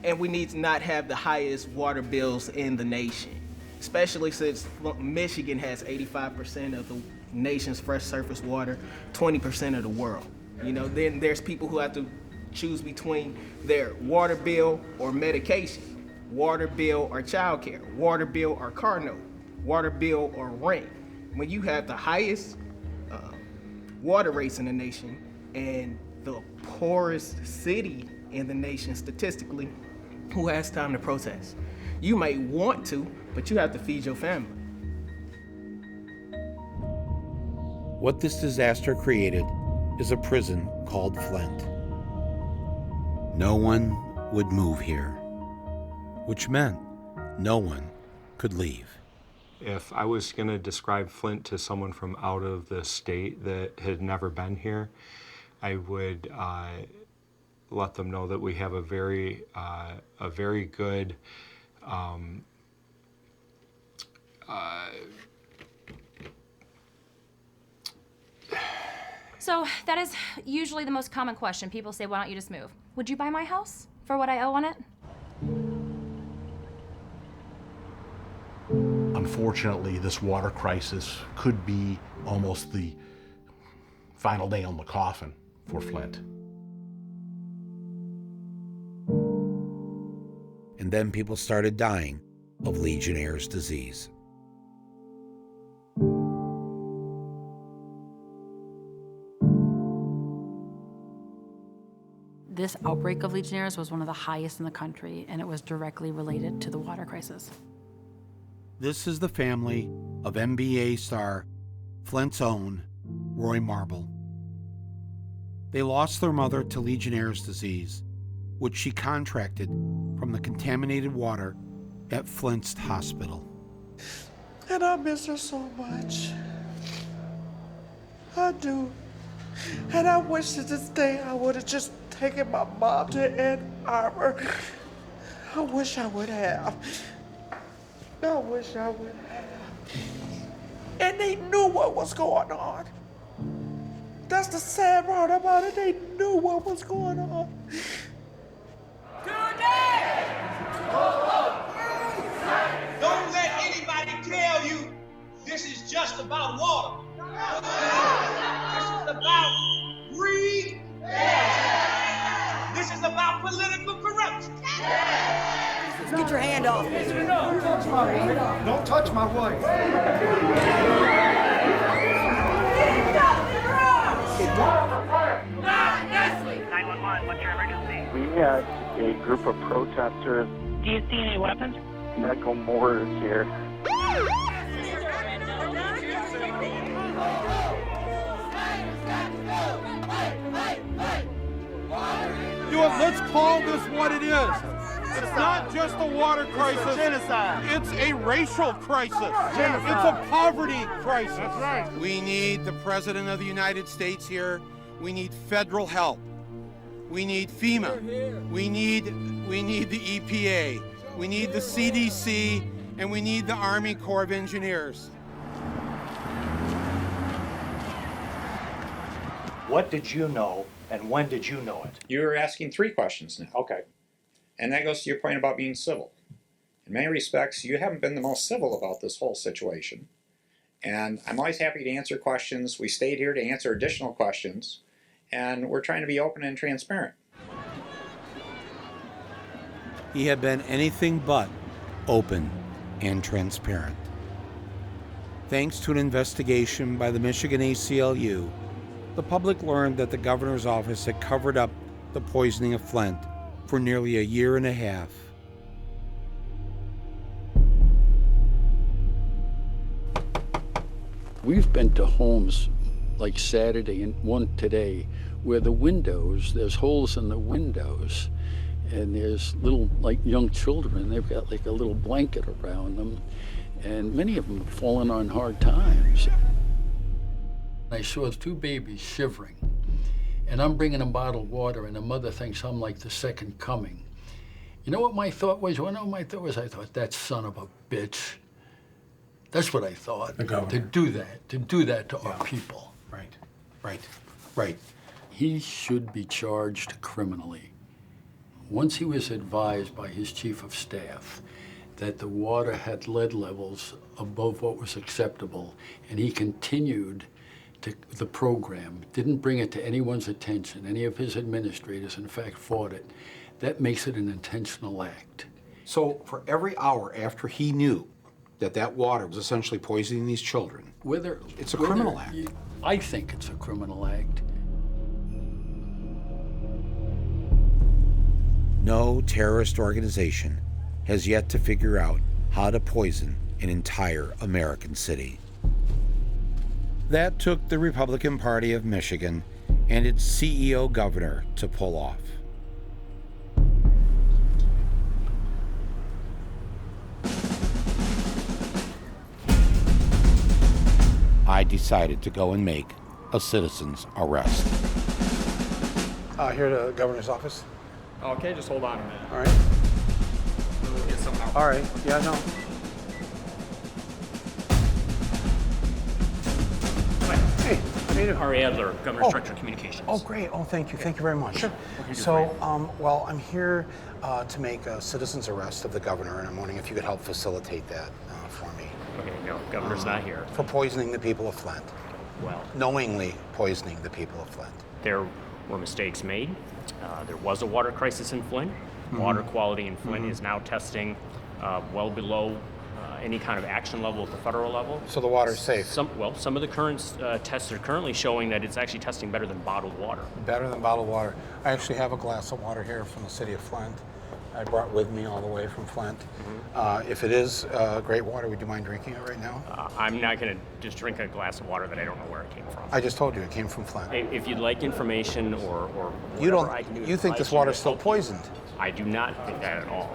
And we need to not have the highest water bills in the nation, especially since Michigan has 85% of the nation's fresh surface water, 20% of the world. You know, then there's people who have to choose between their water bill or medication, water bill or childcare, water bill or car note, water bill or rent. When you have the highest water rates in the nation and the poorest city in the nation statistically, who has time to protest? You may want to, but you have to feed your family. What this disaster created is a prison called Flint. No one would move here, which meant no one could leave. If I was going to describe Flint to someone from out of the state that had never been here, I would let them know that we have a very good So that is usually the most common question. People say, why don't you just move? Would you buy my house for what I owe on it? Unfortunately, this water crisis could be almost the final nail in the coffin for Flint. And then people started dying of Legionnaire's disease. This outbreak of Legionnaires was one of the highest in the country, and it was directly related to the water crisis. This is the family of NBA star Flint's own Roy Marble. They lost their mother to Legionnaire's disease, which she contracted from the contaminated water at Flint's hospital. And I miss her so much. I do. And I wish to this day I would have just taken my mom to Ann Arbor. I wish I would have. I wish I would have. And they knew what was going on. That's the sad part about it. They knew what was going on. Don't let anybody tell you this is just about water. This is about greed. This is about political corruption. Get your hand off. Don't touch my, don't touch my wife. Not Nestle. 911, what's your emergency? We had a group of protesters. Do you see any weapons? Medical mortars here. just what it is. It's not just a water crisis. It's a genocide. It's a racial crisis. Genocide. It's a poverty crisis. That's right. We need the President of the United States here. We need federal help. We need FEMA. We need the EPA. We need the CDC, and we need the Army Corps of Engineers. What did you know, and when did you know it? You're asking 3 questions now. Okay. And that goes to your point about being civil. In many respects, you haven't been the most civil about this whole situation. And I'm always happy to answer questions. We stayed here to answer additional questions, and we're trying to be open and transparent. He had been anything but open and transparent. Thanks to an investigation by the Michigan ACLU, the public learned that the governor's office had covered up the poisoning of Flint for nearly a year and a half. We've been to homes like Saturday and one today where the windows, there's holes in the windows, and there's little, like, young children. They've got like a little blanket around them, and many of them have fallen on hard times. I saw 2 babies shivering, and I'm bringing them bottled water, and the mother thinks I'm like the second coming. You know what my thought was? You know what my thought was? I thought, that son of a bitch. That's what I thought. The governor. To do that to our people. Right. He should be charged criminally. Once he was advised by his chief of staff that the water had lead levels above what was acceptable, and he continued the program, didn't bring it to anyone's attention, any of his administrators, in fact, fought it, that makes it an intentional act. So for every hour after he knew that water was essentially poisoning these children, it's a criminal act. I think it's a criminal act. No terrorist organization has yet to figure out how to poison an entire American city. That took the Republican Party of Michigan and its CEO governor to pull off. I decided to go and make a citizen's arrest. Here to the governor's office. Okay, just hold on a minute. All right. We'll get something out. All right. Yeah, no. Hey, how do you do? Ari Adler, Governor's Director of Communications. Oh, great. Oh, thank you. Thank you very much. Sure. What can I do So, for you? well, I'm here to make a citizen's arrest of the governor, and I'm wondering if you could help facilitate that for me. Okay, no, Governor's not here. For poisoning the people of Flint. Well, Knowingly poisoning the people of Flint. there were mistakes made. There was a water crisis in Flint. Water quality in Flint is now testing well below any kind of action level at the federal level. So the water's safe? Some of the current tests are currently showing that it's actually testing better than bottled water. Better than bottled water. I actually have a glass of water here from the city of Flint. I brought with me all the way from Flint. If it is great water, would you mind drinking it right now? I'm not going to just drink a glass of water that I don't know where it came from. I just told you it came from Flint. If you'd like information or You whatever I can do to You think advise this water's to still help you. poisoned? I do not think that at all.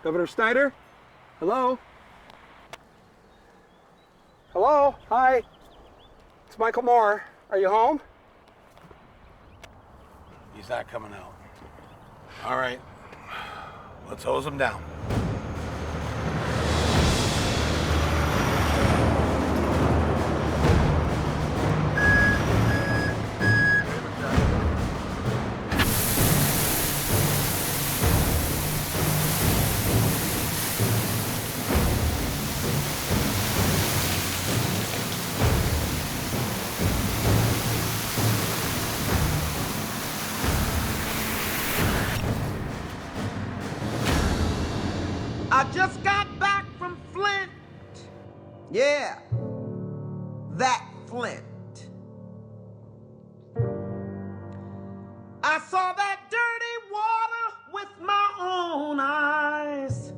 Governor Snyder? Hello? Hello? Hi. It's Michael Moore. Are you home? He's not coming out. All right. Let's hose him down. I just got back from Flint, Yeah, that Flint. I saw that dirty water with my own eyes,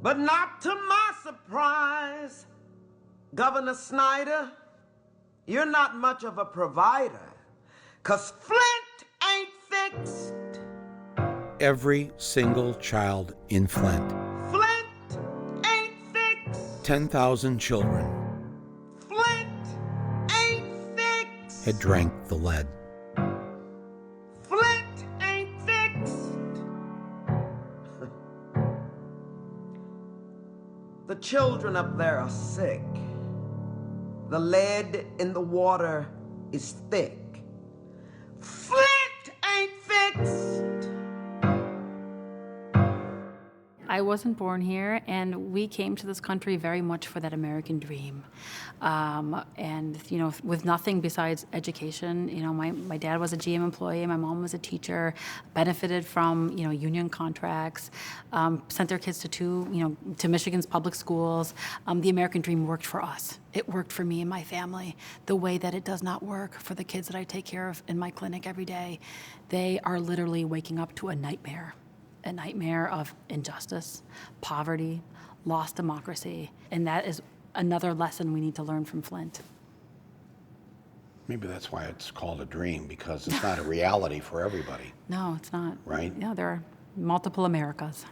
but not to my surprise. Governor Snyder, you're not much of a provider, 'cause Flint ain't fixed. Every single child in Flint. Flint ain't fixed. 10,000 children Flint ain't fixed. had drank the lead. Flint ain't fixed. The children up there are sick. The lead in the water is thick. Flint ain't fixed. I wasn't born here, and we came to this country very much for that American dream. And, you know, with nothing besides education. You know, my dad was a GM employee, my mom was a teacher, benefited from, you know, union contracts, sent their kids to Michigan's public schools. The American dream worked for us. It worked for me and my family the way that it does not work for the kids that I take care of in my clinic every day. They are literally waking up to a nightmare of injustice, poverty, lost democracy, and that is another lesson we need to learn from Flint. Maybe that's why it's called a dream, because it's not a reality for everybody. No, it's not. Right? Yeah, there are multiple Americas.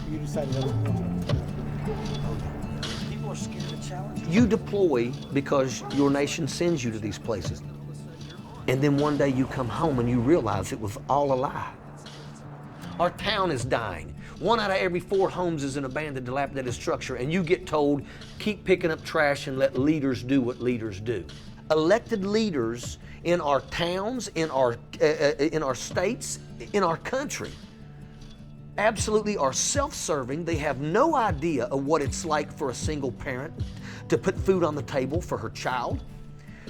You decided People are scared to challenge you. You deploy because your nation sends you to these places. And then one day you come home and you realize it was all a lie. Our town is dying. 1 out of every 4 homes is an abandoned, dilapidated structure, and you get told, keep picking up trash and let leaders do what leaders do. Elected leaders in our towns, in our states, in our country, absolutely are self-serving. They have no idea of what it's like for a single parent to put food on the table for her child.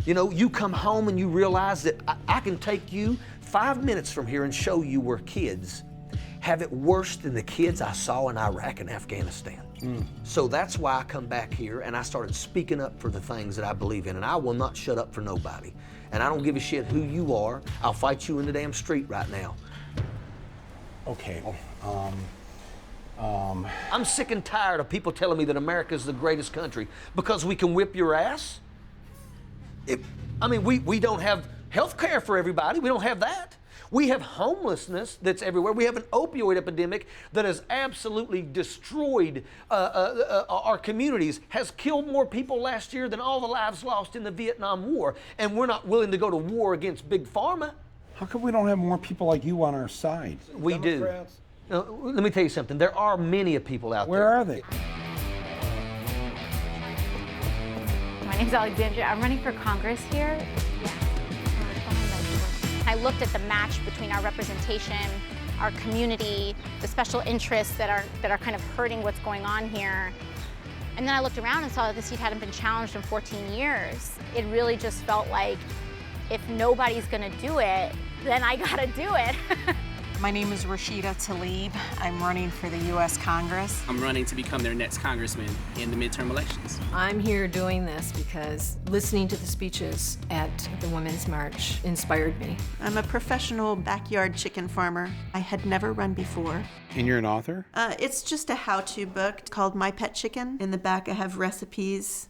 You know, you come home and you realize that I can take you 5 minutes from here and show you where kids have it worse than the kids I saw in Iraq and Afghanistan. So that's why I come back here and I started speaking up for the things that I believe in, and I will not shut up for nobody. And I don't give a shit who you are. I'll fight you in the damn street right now. Okay. I'm sick and tired of people telling me that America's the greatest country because we can whip your ass. We don't have health care for everybody. We don't have that. We have homelessness that's everywhere. We have an opioid epidemic that has absolutely destroyed our communities, has killed more people last year than all the lives lost in the Vietnam War, and we're not willing to go to war against Big Pharma. How come we don't have more people like you on our side? We do. Let me tell you something. There are many people out there. Where are they? My name's Alexandria. I'm running for Congress here. I looked at the match between our representation, our community, the special interests that are kind of hurting what's going on here. And then I looked around and saw that this seat hadn't been challenged in 14 years. It really just felt like if nobody's gonna do it, then I gotta do it. My name is Rashida Tlaib. I'm running for the U.S. Congress. I'm running to become their next congressman in the midterm elections. I'm here doing this because listening to the speeches at the Women's March inspired me. I'm a professional backyard chicken farmer. I had never run before. And you're an author? It's just a how-to book called My Pet Chicken. In the back I have recipes.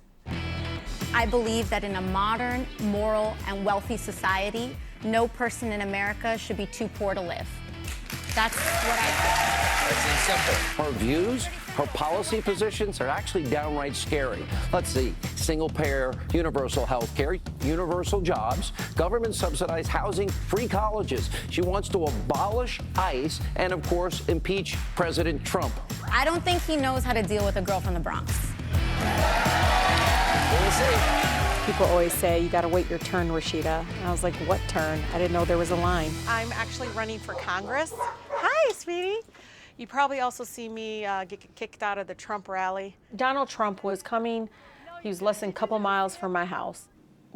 I believe that in a modern, moral, and wealthy society, no person in America should be too poor to live. That's what I think. It's simple. Her views, her policy positions are actually downright scary. Let's see, single-payer, universal health care, universal jobs, government-subsidized housing, free colleges. She wants to abolish ICE and, of course, impeach President Trump. I don't think he knows how to deal with a girl from the Bronx. We'll see. People always say, you gotta wait your turn, Rashida. And I was like, what turn? I didn't know there was a line. I'm actually running for Congress. Hi, sweetie. You probably also see me get kicked out of the Trump rally. Donald Trump was coming. He was less than a couple miles from my house.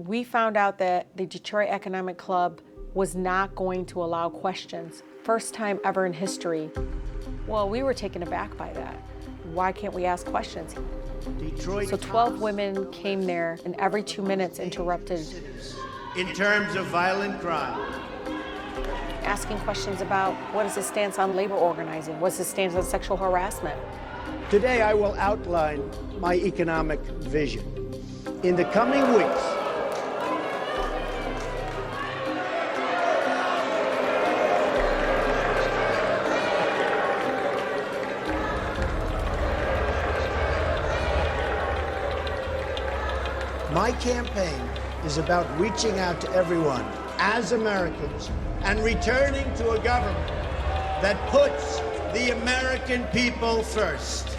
we found out that the Detroit Economic Club was not going to allow questions. First time ever in history. Well, we were taken aback by that. Why can't we ask questions? So 12 women came there and every 2 minutes interrupted. In terms of violent crime. Asking questions about what is his stance on labor organizing? What's his stance on sexual harassment? Today I will outline my economic vision. In the coming weeks, my campaign is about reaching out to everyone as Americans and returning to a government that puts the American people first.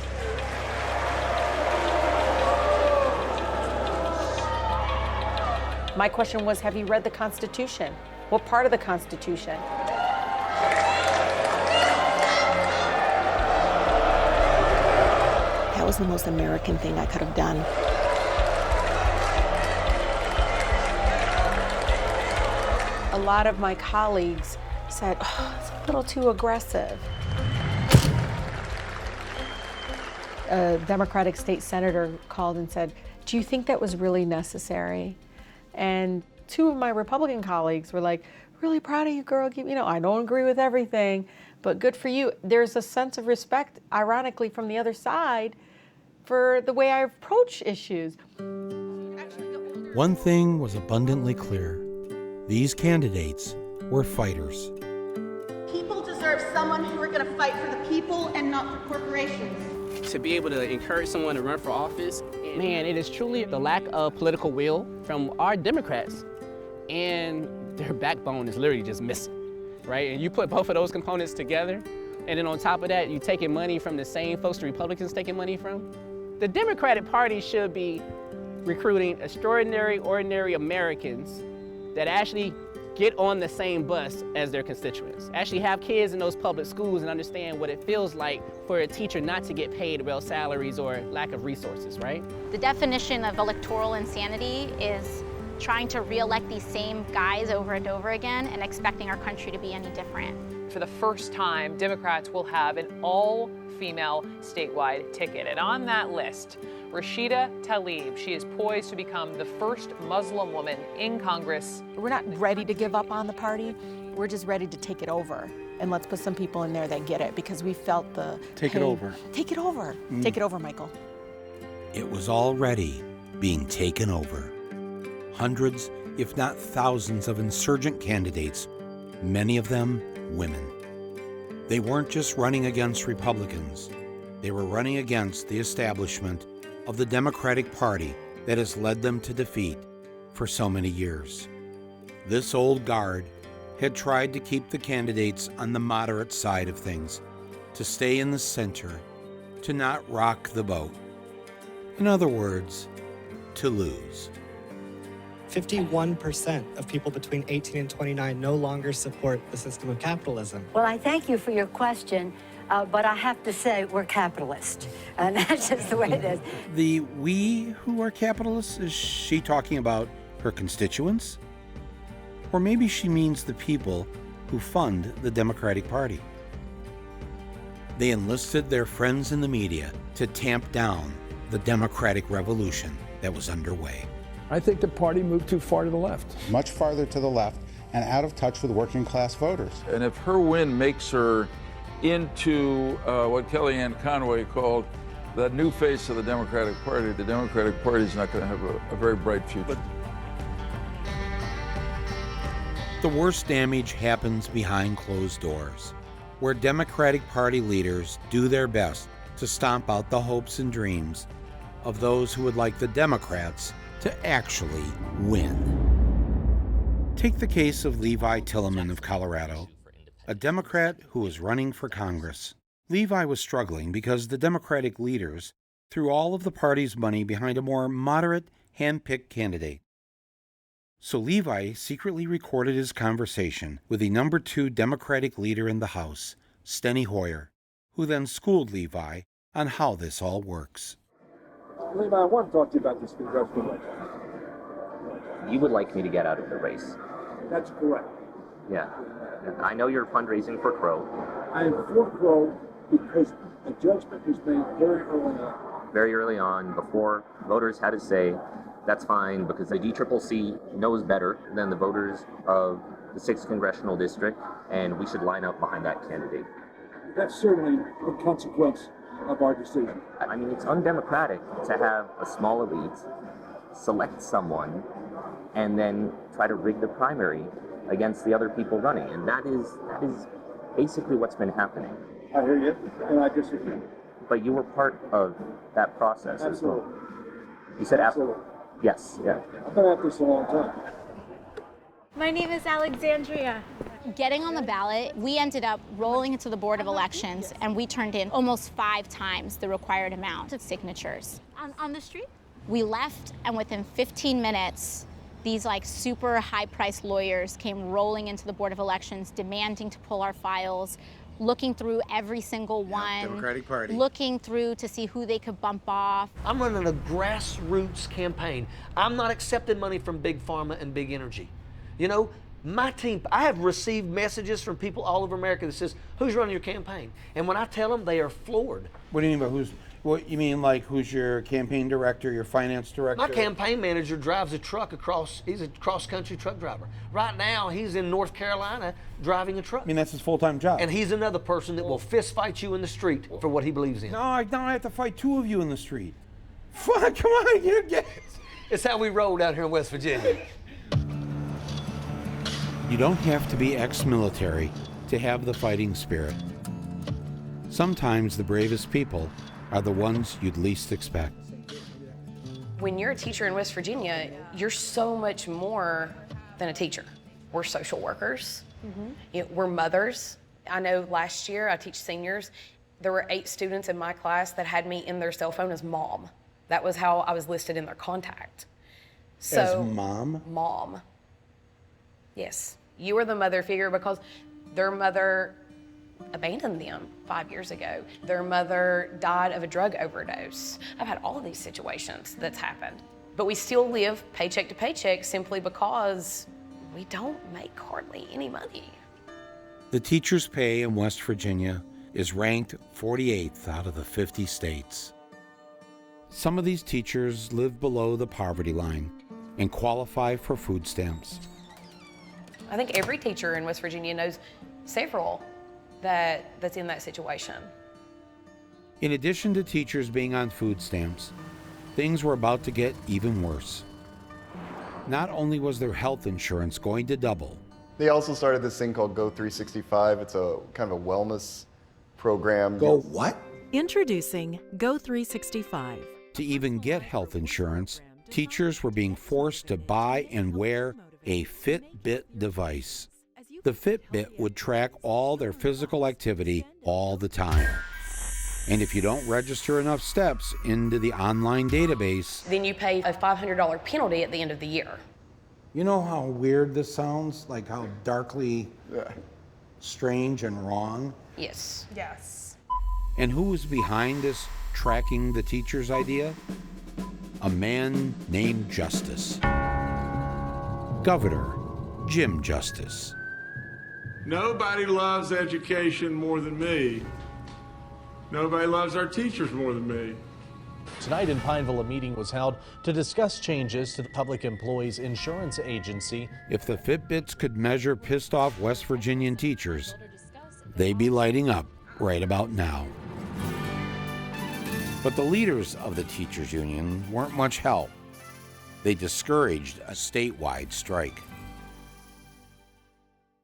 My question was, have you read the Constitution? What part of the Constitution? That was the most American thing I could have done. A lot of my colleagues said, oh, it's a little too aggressive. A Democratic state senator called and said, do you think that was really necessary? And two of my Republican colleagues were like, really proud of you, girl. You know, I don't agree with everything, but good for you. There's a sense of respect, ironically, from the other side for the way I approach issues. One thing was abundantly clear. These candidates were fighters. People deserve someone who are going to fight for the people and not for corporations. To be able to encourage someone to run for office, man, it is truly the lack of political will from our Democrats, and their backbone is literally just missing, right? And you put both of those components together, and then on top of that, you taking money from the same folks the Republicans taking money from. The Democratic Party should be recruiting extraordinary, ordinary Americans that actually get on the same bus as their constituents, actually have kids in those public schools and understand what it feels like for a teacher not to get paid well salaries or lack of resources, right? The definition of electoral insanity is trying to re-elect these same guys over and over again and expecting our country to be any different. For the first time, Democrats will have an all-female statewide ticket. And on that list, Rashida Tlaib. She is poised to become the first Muslim woman in Congress. We're not ready to give up on the party. We're just ready to take it over. And let's put some people in there that get it, because we felt the Take it over. Take it over. Take it over, Michael. It was already being taken over. Hundreds, if not thousands, of insurgent candidates, many of them women. They weren't just running against Republicans. They were running against the establishment of the Democratic Party that has led them to defeat for so many years. This old guard had tried to keep the candidates on the moderate side of things, to stay in the center, to not rock the boat. In other words, to lose. 51% of people between 18 and 29 no longer support the system of capitalism. Well, I thank you for your question. But I have to say, we're capitalist, and that's just the way it is. The we who are capitalists, is she talking about her constituents? Or maybe she means the people who fund the Democratic Party. They enlisted their friends in the media to tamp down the democratic revolution that was underway. I think the party moved too far to the left. Much farther to the left and out of touch with working class voters. And if her win makes her into what Kellyanne Conway called the new face of the Democratic Party, the Democratic Party is not going to have a very bright future. The worst damage happens behind closed doors, where Democratic Party leaders do their best to stomp out the hopes and dreams of those who would like the Democrats to actually win. Take the case of Levi Tillman of Colorado, a Democrat who was running for Congress. Levi was struggling because the Democratic leaders threw all of the party's money behind a more moderate, hand-picked candidate. So Levi secretly recorded his conversation with the number 2 Democratic leader in the House, Steny Hoyer, who then schooled Levi on how this all works. Levi, I want to talk to you about this congressional election. You would like me to get out of the race. That's correct. Yeah. I know you're fundraising for Crow. I am for Crow because a judgment was made very early on. Very early on, before voters had a say, that's fine because the DCCC knows better than the voters of the 6th Congressional District, and we should line up behind that candidate. That's certainly the consequence of our decision. I mean, it's undemocratic to have a small elite select someone and then try to rig the primary against the other people running, and that is basically what's been happening. I hear you, and I disagree. But you were part of that process as well. Absolutely. You said Absolutely. Yes, yeah. I've been at this a long time. My name is Alexandria. Getting on the ballot, we ended up rolling into the Board of Elections, and we turned in almost 5 times the required amount of signatures. On the street? We left, and within 15 minutes, these like super high-priced lawyers came rolling into the Board of Elections, demanding to pull our files, looking through every single one, Democratic Party. looking through to see who they could bump off. I'm running a grassroots campaign. I'm not accepting money from Big Pharma and Big Energy. You know, my team, I have received messages from people all over America that says, who's running your campaign? And when I tell them, they are floored. What do you mean by who's? What you mean, like who's your campaign director, your finance director? My campaign manager drives a truck across, he's a cross-country truck driver. Right now, he's in North Carolina driving a truck. I mean, that's his full-time job. And he's another person that will fist fight you in the street for what he believes in. No, I have to fight 2 of you in the street. Fuck, come on, you get it. It's how we roll down here in West Virginia. You don't have to be ex-military to have the fighting spirit. Sometimes the bravest people are the ones you'd least expect. When you're a teacher in West Virginia, you're so much more than a teacher. We're social workers, we're mothers. I know last year I teach seniors, there were 8 students in my class that had me in their cell phone as mom. That was how I was listed in their contact. So, as mom? Mom. Yes, you were the mother figure because their mother abandoned them 5 years ago. Their mother died of a drug overdose. I've had all of these situations that's happened. But we still live paycheck to paycheck simply because we don't make hardly any money. The teacher's pay in West Virginia is ranked 48th out of the 50 states. Some of these teachers live below the poverty line and qualify for food stamps. I think every teacher in West Virginia knows several that's in that situation. In addition to teachers being on food stamps, things were about to get even worse. Not only was their health insurance going to double, they also started this thing called Go 365. It's a kind of a wellness program. Go what? Introducing Go 365. To even get health insurance, teachers were being forced to buy and wear a Fitbit device. The Fitbit would track all their physical activity all the time. And if you don't register enough steps into the online database, Then you pay a $500 penalty at the end of the year. You know how weird this sounds? Like how darkly strange and wrong? Yes. Yes. And who was behind this tracking the teachers idea? A man named Justice. Governor Jim Justice. Nobody loves education more than me. Nobody loves our teachers more than me. Tonight in Pineville, a meeting was held to discuss changes to the Public Employees Insurance Agency. If the Fitbits could measure pissed off West Virginian teachers, they'd be lighting up right about now. But the leaders of the teachers union weren't much help. They discouraged a statewide strike.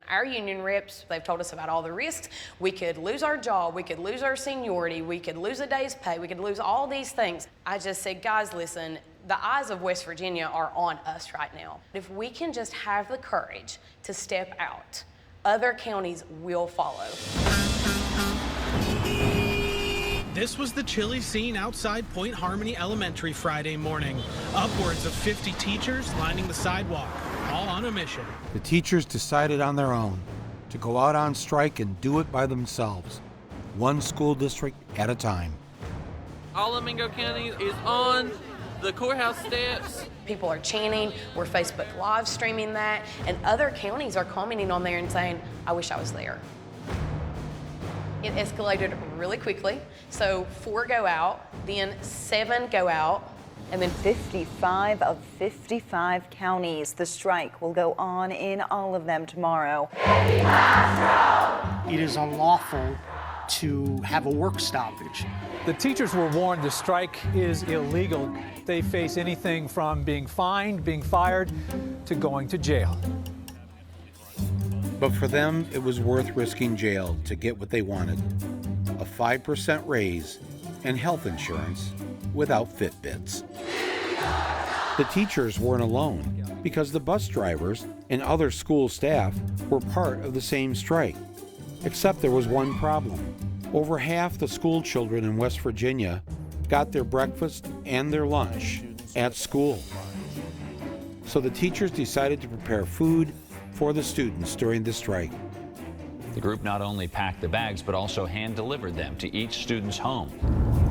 Our union reps, they've told us about all the risks. We could lose our job, we could lose our seniority, we could lose a day's pay, we could lose all these things. I just said, guys, listen, the eyes of West Virginia are on us right now. If we can just have the courage to step out, other counties will follow. This was the chilly scene outside Point Harmony Elementary Friday morning. Upwards of 50 teachers lining the sidewalk, all on a mission. The teachers decided on their own to go out on strike and do it by themselves, one school district at a time. Alameda County is on the courthouse steps. People are chanting, we're Facebook live streaming that, and other counties are commenting on there and saying, I wish I was there. It escalated really quickly. So 4 go out, then 7 go out, and then 55 of 55 counties. The strike will go on in all of them tomorrow. It is unlawful to have a work stoppage. The teachers were warned the strike is illegal. They face anything from being fined, being fired, to going to jail. But for them, it was worth risking jail to get what they wanted: a 5% raise and health insurance without Fitbits. The teachers weren't alone, because the bus drivers and other school staff were part of the same strike. Except there was one problem. Over half the school children in West Virginia got their breakfast and their lunch at school. So the teachers decided to prepare food for the students during the strike. The group not only packed the bags, but also hand-delivered them to each student's home.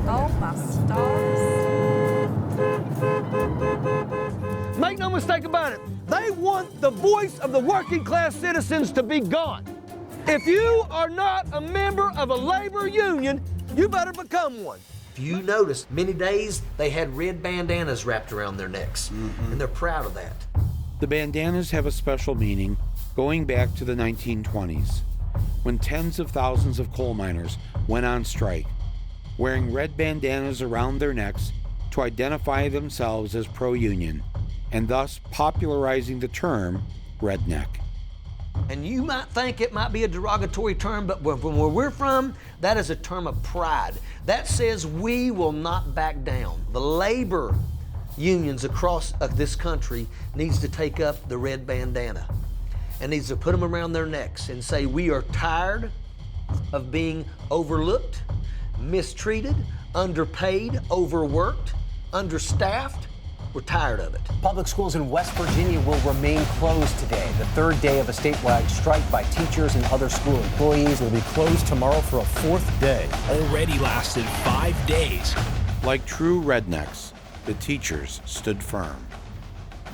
Oh, my stars. Make no mistake about it, they want the voice of the working class citizens to be gone. If you are not a member of a labor union, you better become one. If you notice, many days they had red bandanas wrapped around their necks, and they're proud of that. The bandanas have a special meaning going back to the 1920s, when tens of thousands of coal miners went on strike, wearing red bandanas around their necks to identify themselves as pro-union, and thus popularizing the term redneck. And you might think it might be a derogatory term, but from where we're from, that is a term of pride. That says we will not back down. The labor unions across this country needs to take up the red bandana and needs to put them around their necks and say, we are tired of being overlooked, mistreated, underpaid, overworked, understaffed. We're tired of it. Public schools in West Virginia will remain closed today, the third day of a statewide strike by teachers and other school employees. They'll be closed tomorrow for a 4th day. Already lasted 5 days. Like true rednecks, the teachers stood firm.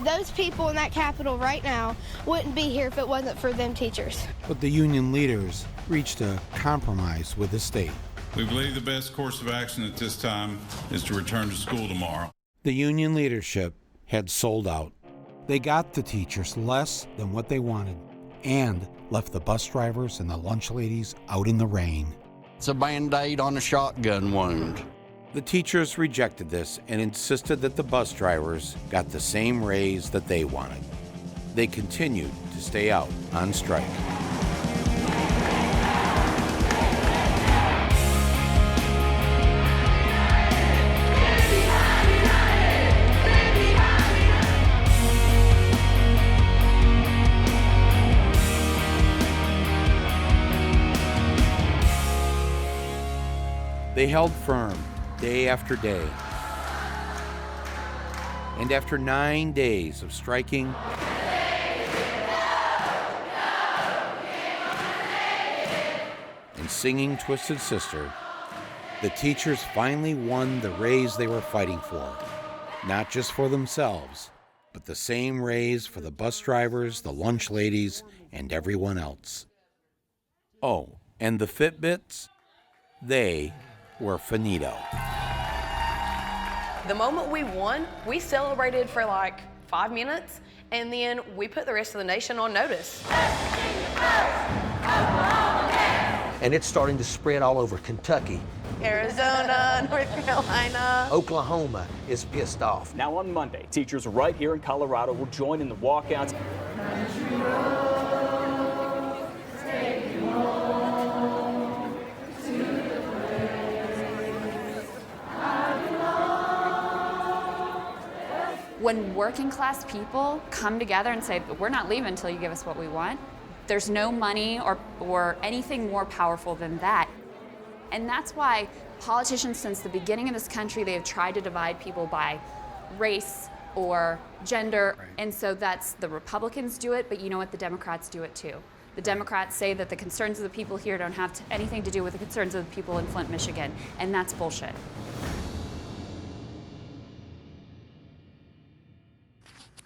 Those people in that Capitol right now wouldn't be here if it wasn't for them teachers. But the union leaders reached a compromise with the state. We believe the best course of action at this time is to return to school tomorrow. The union leadership had sold out. They got the teachers less than what they wanted and left the bus drivers and the lunch ladies out in the rain. It's a Band-Aid on a shotgun wound. The teachers rejected this and insisted that the bus drivers got the same raise that they wanted. They continued to stay out on strike. They held firm day after day. And after 9 days of striking, and singing Twisted Sister, the teachers finally won the raise they were fighting for. Not just for themselves, but the same raise for the bus drivers, the lunch ladies, and everyone else. Oh, and the Fitbits? They were finito. The moment we won, we celebrated for like 5 minutes, and then we put the rest of the nation on notice. And it's starting to spread all over Kentucky. Arizona, North Carolina. Oklahoma is pissed off. Now on Monday, teachers right here in Colorado will join in the walkouts. When working class people come together and say, we're not leaving until you give us what we want, there's no money or anything more powerful than that. And that's why politicians since the beginning of this country, they have tried to divide people by race or gender. Right. And so that's the Republicans do it, but you know what, the Democrats do it too. The Democrats say that the concerns of the people here don't have anything to do with the concerns of the people in Flint, Michigan, and that's bullshit.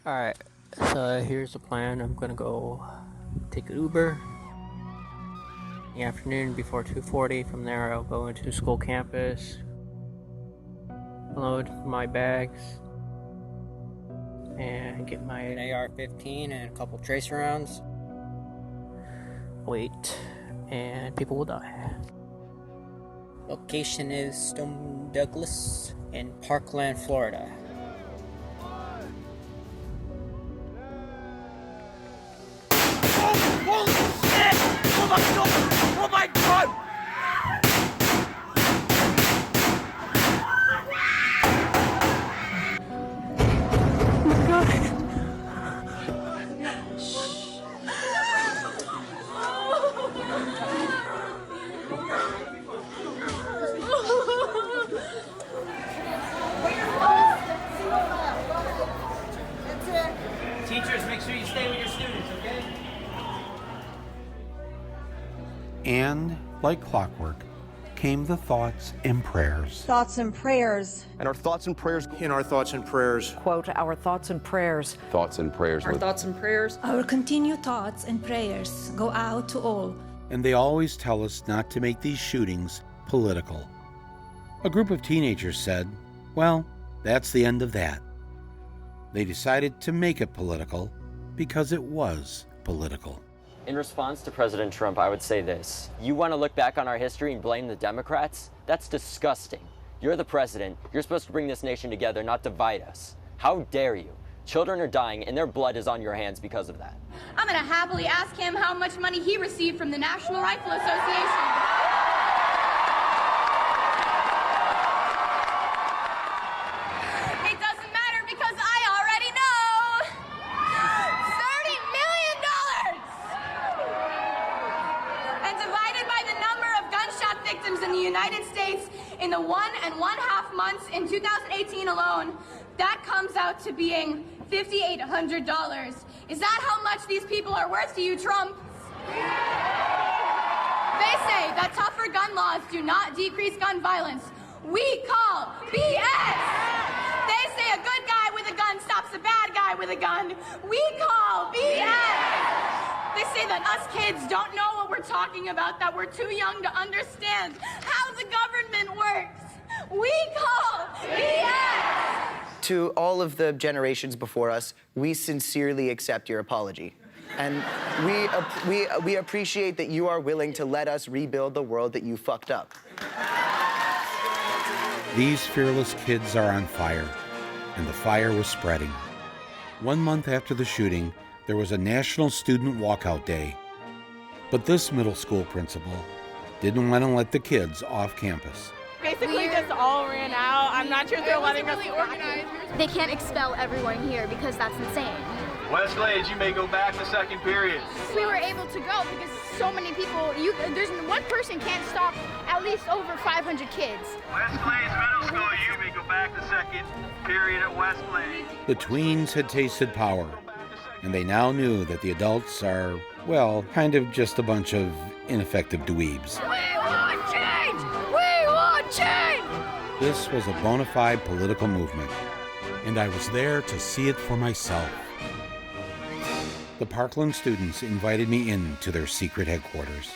All right, so here's the plan. I'm gonna go take an Uber in the afternoon before 2:40. From there, I'll go into school campus, load my bags, and get my AR-15 and a couple tracer rounds. Wait, and people will die. Location is Stone Douglas in Parkland, Florida. Holy shit! Oh my god! Oh my god! Teachers, make sure you stay with your students, okay? And, like clockwork, came the thoughts and prayers. Thoughts and prayers. And our thoughts and prayers. In our thoughts and prayers. Quote, our thoughts and prayers. Thoughts and prayers. Our thoughts and prayers. Our continued thoughts and prayers go out to all. And they always tell us not to make these shootings political. A group of teenagers said, well, that's the end of that. They decided to make it political because it was political. In response to President Trump, I would say this. You want to look back on our history and blame the Democrats? That's disgusting. You're the president. You're supposed to bring this nation together, not divide us. How dare you? Children are dying and their blood is on your hands because of that. I'm going to happily ask him how much money he received from the National Rifle Association. It doesn't matter because I already know. $30 million! And divided by the number of gunshot victims in the United States in the 1.5 months in 2018 alone, that comes out to being $5,800. Is that how much these people are worth to you, Trump? They say that tougher gun laws do not decrease gun violence. We call BS! They say a good guy with a gun stops a bad guy with a gun. We call BS! They say that us kids don't know what we're talking about, that we're too young to understand how the government works. We call BS! To all of the generations before us, we sincerely accept your apology. And we appreciate that you are willing to let us rebuild the world that you fucked up. These fearless kids are on fire, and the fire was spreading. 1 month after the shooting, there was a National Student Walkout Day. But this middle school principal didn't want to let the kids off campus. Basically just all ran out. I'm not sure if they're letting us organize. They can't expel everyone here because that's insane. Westglades, you may go back to second period. We were able to go because so many people, there's one person can't stop at least over 500 kids. Westglades Middle School, you may go back to second period at Westglades. The tweens had tasted power, and they now knew that the adults are, well, kind of just a bunch of ineffective dweebs. We want change! We want change! This was a bona fide political movement, and I was there to see it for myself. The Parkland students invited me into their secret headquarters.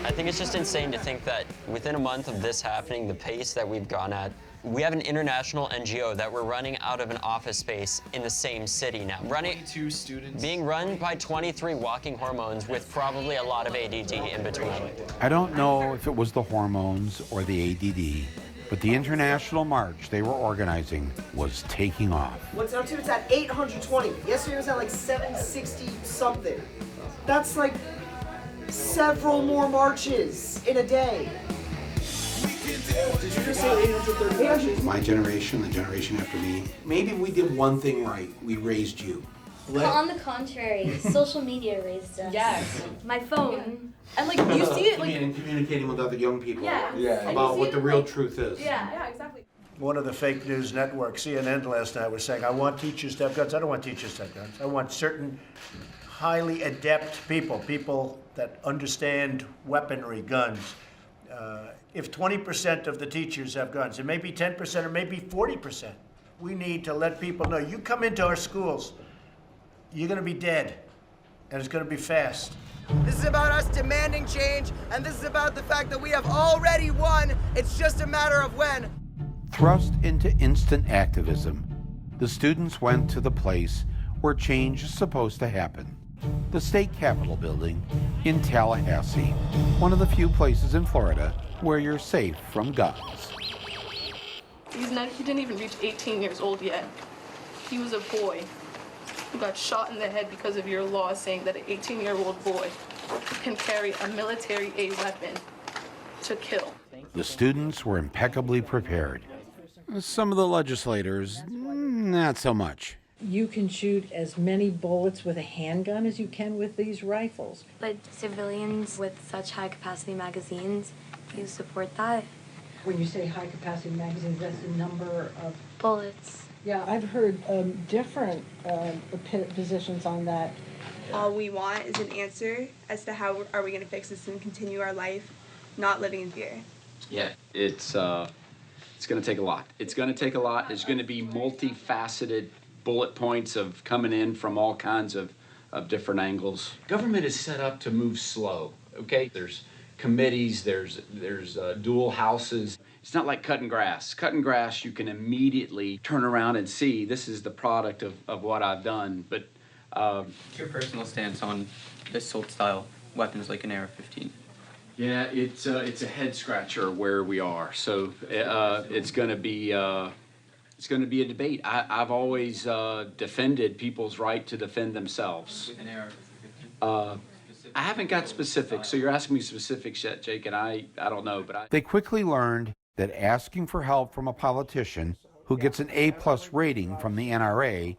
I think it's just insane to think that within a month of this happening, the pace that we've gone at, we have an international NGO that we're running out of an office space in the same city now. 22 students. Being run by 23 walking hormones with probably a lot of ADD in between. I don't know if it was the hormones or the ADD, but the international march they were organizing was taking off. What's up to? It's at 820. Yesterday was at like 760 something. That's like several more marches in a day. Did you just say 830 marches? My generation, the generation after me, maybe we did one thing right. We raised you. On the contrary, social media raised us. Yes. My phone. And like you see it like communicating with other young people Yeah. about what the real truth is. Yeah, exactly. One of the fake news networks, CNN last night, was saying, I want teachers to have guns. I don't want teachers to have guns. I want certain highly adept people that understand weaponry, guns. if 20% of the teachers have guns, it may be 10% or maybe 40%. We need to let people know, you come into our schools, you're going to be dead, and it's going to be fast. This is about us demanding change, and this is about the fact that we have already won. It's just a matter of when. Thrust into instant activism, the students went to the place where change is supposed to happen. The state capitol building in Tallahassee, one of the few places in Florida where you're safe from guns. He didn't even reach 18 years old yet. He was a boy who got shot in the head because of your law saying that an 18-year-old boy can carry a military-aid weapon to kill. The students were impeccably prepared. Some of the legislators, not so much. You can shoot as many bullets with a handgun as you can with these rifles. But civilians with such high-capacity magazines, do you support that? When you say high-capacity magazines, that's the number of bullets. Yeah, I've heard different positions on that. All we want is an answer as to how are we going to fix this and continue our life, not living in fear. Yeah, it's going to take a lot. It's going to take a lot. There's going to be multifaceted bullet points of coming in from all kinds of different angles. Government is set up to move slow, okay? There's committees, there's dual houses. It's not like cutting grass. Cutting grass, you can immediately turn around and see this is the product of what I've done. But your personal stance on assault-style weapons like an AR-15? Yeah, it's a head scratcher where we are. So it's going to be a debate. I've always defended people's right to defend themselves. With an AR-15? I haven't got specifics, so you're asking me specifics yet, Jake, and I don't know, but They quickly learned that asking for help from a politician who gets an A+ rating from the NRA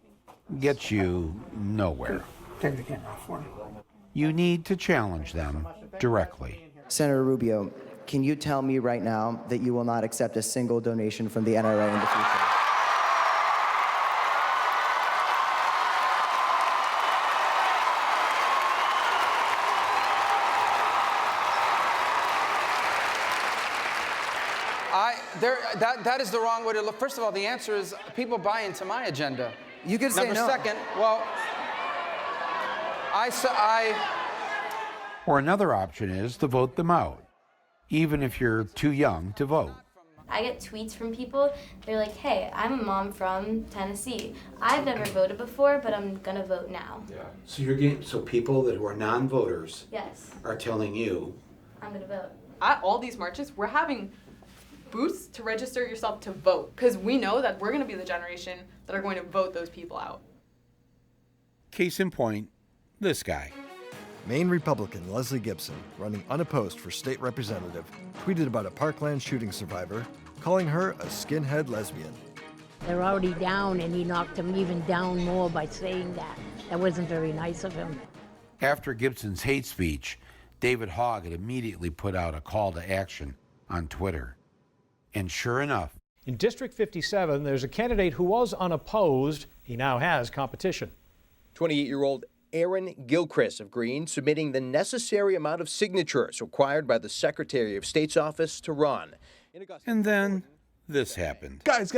gets you nowhere. Take the camera off for me. You need to challenge them directly. Senator Rubio, can you tell me right now that you will not accept a single donation from the NRA in the future? That is the wrong way to look. First of all, the answer is people buy into my agenda. You can say no. no. Second, well, Or another option is to vote them out, even if you're too young to vote. I get tweets from people, they're like, hey, I'm a mom from Tennessee. I've never voted before, but I'm gonna vote now. Yeah. So people that are non-voters Yes. are telling you, I'm gonna vote. At all these marches, we're having booths to register yourself to vote, because we know that we're gonna be the generation that are going to vote those people out. case in point, this guy. Maine Republican Leslie Gibson, running unopposed for state representative, tweeted about a Parkland shooting survivor, calling her a skinhead lesbian. They're already down, and he knocked them even down more by saying that. That wasn't very nice of him. After Gibson's hate speech, David Hogg had immediately put out a call to action on Twitter. And sure enough, in District 57, there's a candidate who was unopposed. He now has competition. 28-year-old Aaron Gilchrist of Green submitting the necessary amount of signatures required by the Secretary of State's office to run. And then this happened. Guys.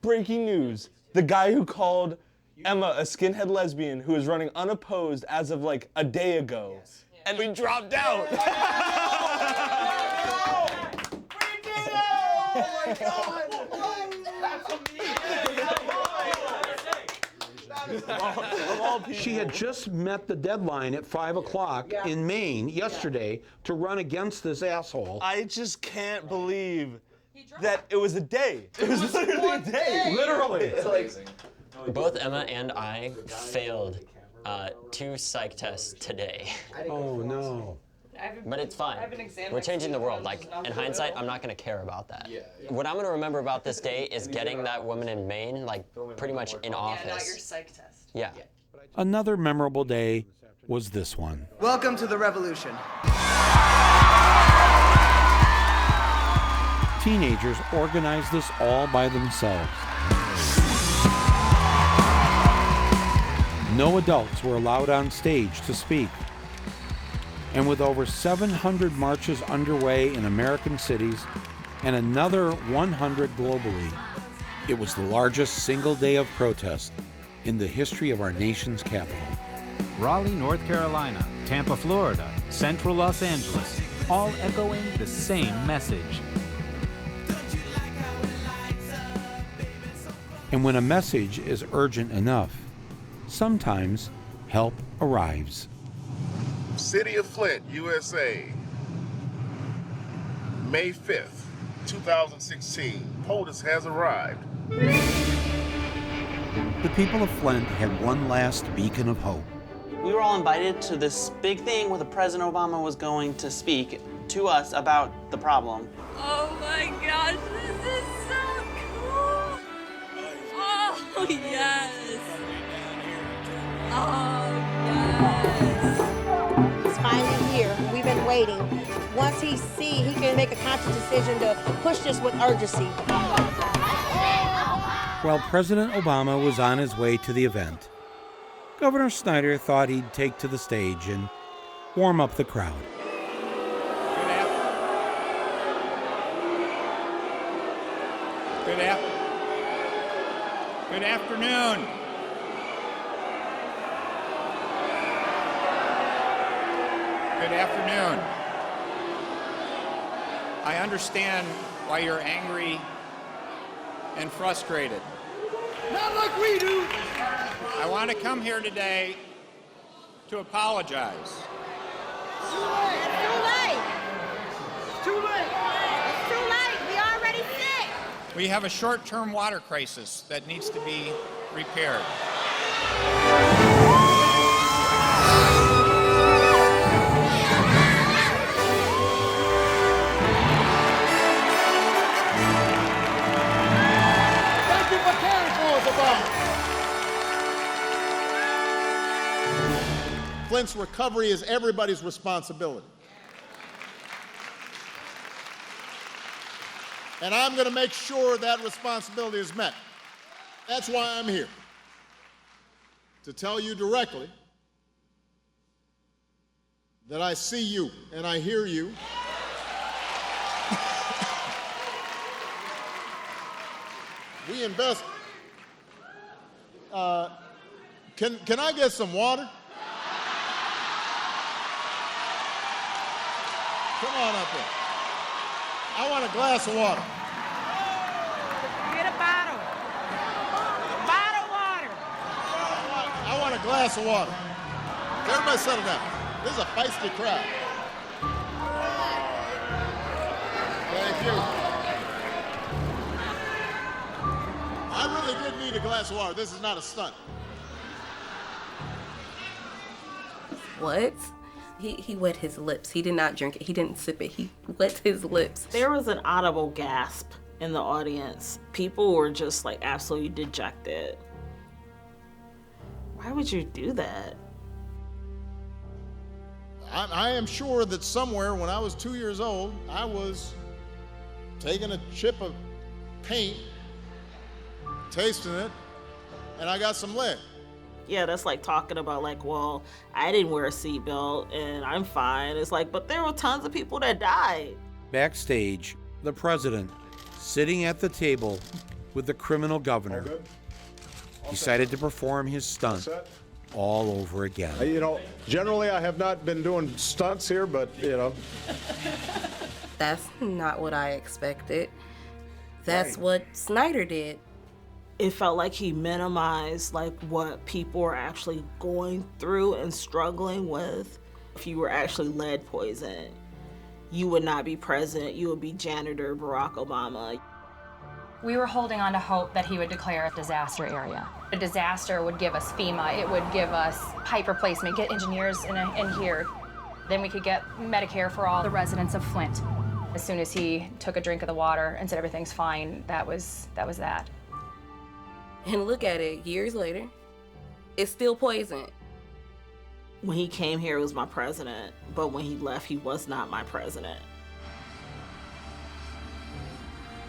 Breaking news. The guy who called Emma a skinhead lesbian who is running unopposed as of like a day ago. And we dropped out. Oh my God! She had just met the deadline at 5 o'clock in Maine yesterday to run against this asshole. I just can't believe that it was a day. It was literally a day. Literally. Both Emma and I failed 2 psych tests today. Oh no. But it's fine. We're changing the world. Like, in hindsight, I'm not going to care about that. What I'm going to remember about this day is getting that woman in Maine, like, pretty much in office. Yeah, not your psych test. Yeah. Another memorable day was this one. Welcome to the revolution. Teenagers organized this all by themselves. No adults were allowed on stage to speak. And with over 700 marches underway in American cities and another 100 globally, it was the largest single day of protest in the history of our nation's capital. Raleigh, North Carolina, Tampa, Florida, Central Los Angeles, all echoing the same message. And when a message is urgent enough, sometimes help arrives. City of Flint, USA, May 5th, 2016. POTUS has arrived. The people of Flint had one last beacon of hope. We were all invited to this big thing where the President Obama was going to speak to us about the problem. Oh my gosh, this is so cool! Oh yes! Oh yes! He's finally here. We've been waiting. Once he can make a conscious decision to push this with urgency. While President Obama was on his way to the event, Governor Snyder thought he'd take to the stage and warm up the crowd. Good afternoon. Good afternoon. I understand why you're angry and frustrated. Not like we do. I want to come here today to apologize. It's too late. It's too late. It's too late. We already sick. We have a short-term water crisis that needs to be repaired. Thank you for caring for us, Obama. Flint's recovery is everybody's responsibility. And I'm going to make sure that responsibility is met. That's why I'm here. To tell you directly that I see you and I hear you. We invest. Can I get some water? Come on up here. I want a glass of water. Get a bottle. Bottle water. I want a glass of water. Everybody settle down. This is a feisty crowd. Thank you. I really did need a glass of water. This is not a stunt. What? He wet his lips. He did not drink it. He didn't sip it. He wet his lips. There was an audible gasp in the audience. People were just like absolutely dejected. Why would you do that? I am sure that somewhere when I was 2 years old, I was taking a chip of paint, tasting it, and I got some lead. Yeah, that's like talking about like, well, I didn't wear a seatbelt and I'm fine. It's like, but there were tons of people that died. Backstage, the president, sitting at the table with the criminal governor, decided to perform his stunt all over again. You know, generally I have not been doing stunts here, but you know. That's not what I expected. That's what Snyder did. It felt like he minimized like what people were actually going through and struggling with. If you were actually lead poisoned, you would not be president, you would be janitor Barack Obama. We were holding on to hope that he would declare a disaster area. A disaster would give us FEMA, it would give us pipe replacement, get engineers in here. Then we could get Medicare for all the residents of Flint. As soon as he took a drink of the water and said everything's fine, that was that. And look at it, years later, it's still poison. When he came here, he was my president, but when he left, he was not my president.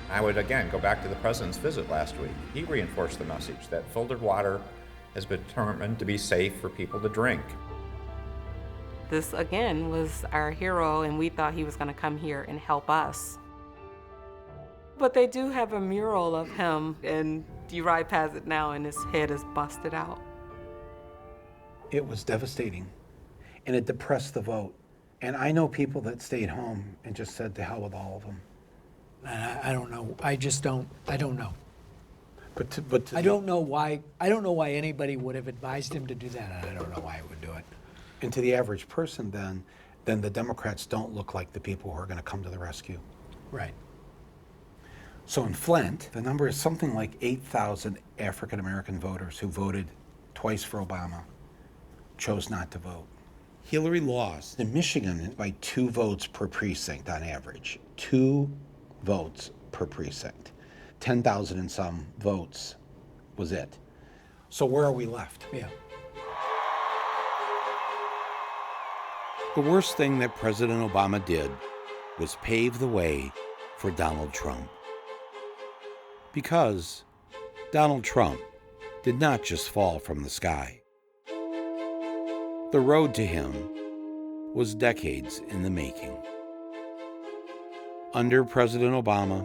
I would again go back to the president's visit last week. He reinforced the message that filtered water has been determined to be safe for people to drink. This, again, was our hero, and we thought he was going to come here and help us. But they do have a mural of him, and you ride past it now, and his head is busted out. It was devastating, and it depressed the vote. And I know people that stayed home and just said, to hell with all of them. I don't know. I don't know. But I don't know why. I don't know why anybody would have advised him to do that, and I don't know why he would do it. And to the average person, then the Democrats don't look like the people who are going to come to the rescue. Right. So in Flint, the number is something like 8,000 African-American voters who voted twice for Obama chose not to vote. Hillary lost in Michigan by 2 votes per precinct on average. 2 votes per precinct. 10,000 and some votes was it. So where are we left? Yeah. The worst thing that President Obama did was pave the way for Donald Trump. Because Donald Trump did not just fall from the sky. The road to him was decades in the making. Under President Obama,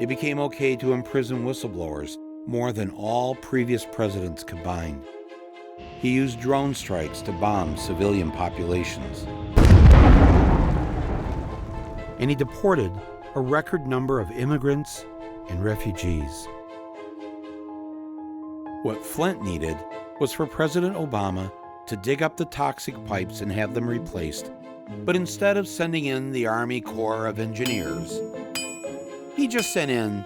it became okay to imprison whistleblowers more than all previous presidents combined. He used drone strikes to bomb civilian populations. And he deported a record number of immigrants and refugees. What Flint needed was for President Obama to dig up the toxic pipes and have them replaced. But instead of sending in the Army Corps of Engineers, he just sent in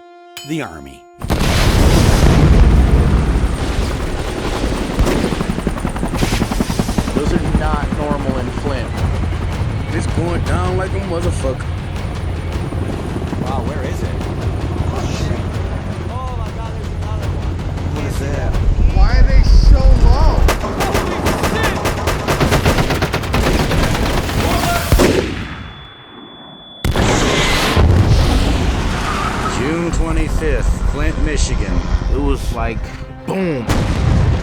the Army. Those are not normal in Flint. It's going down like a motherfucker. Wow, where is it? Oh my God, there's another one. What is that? Why are they so low? June 25th, Flint, Michigan. It was like, boom.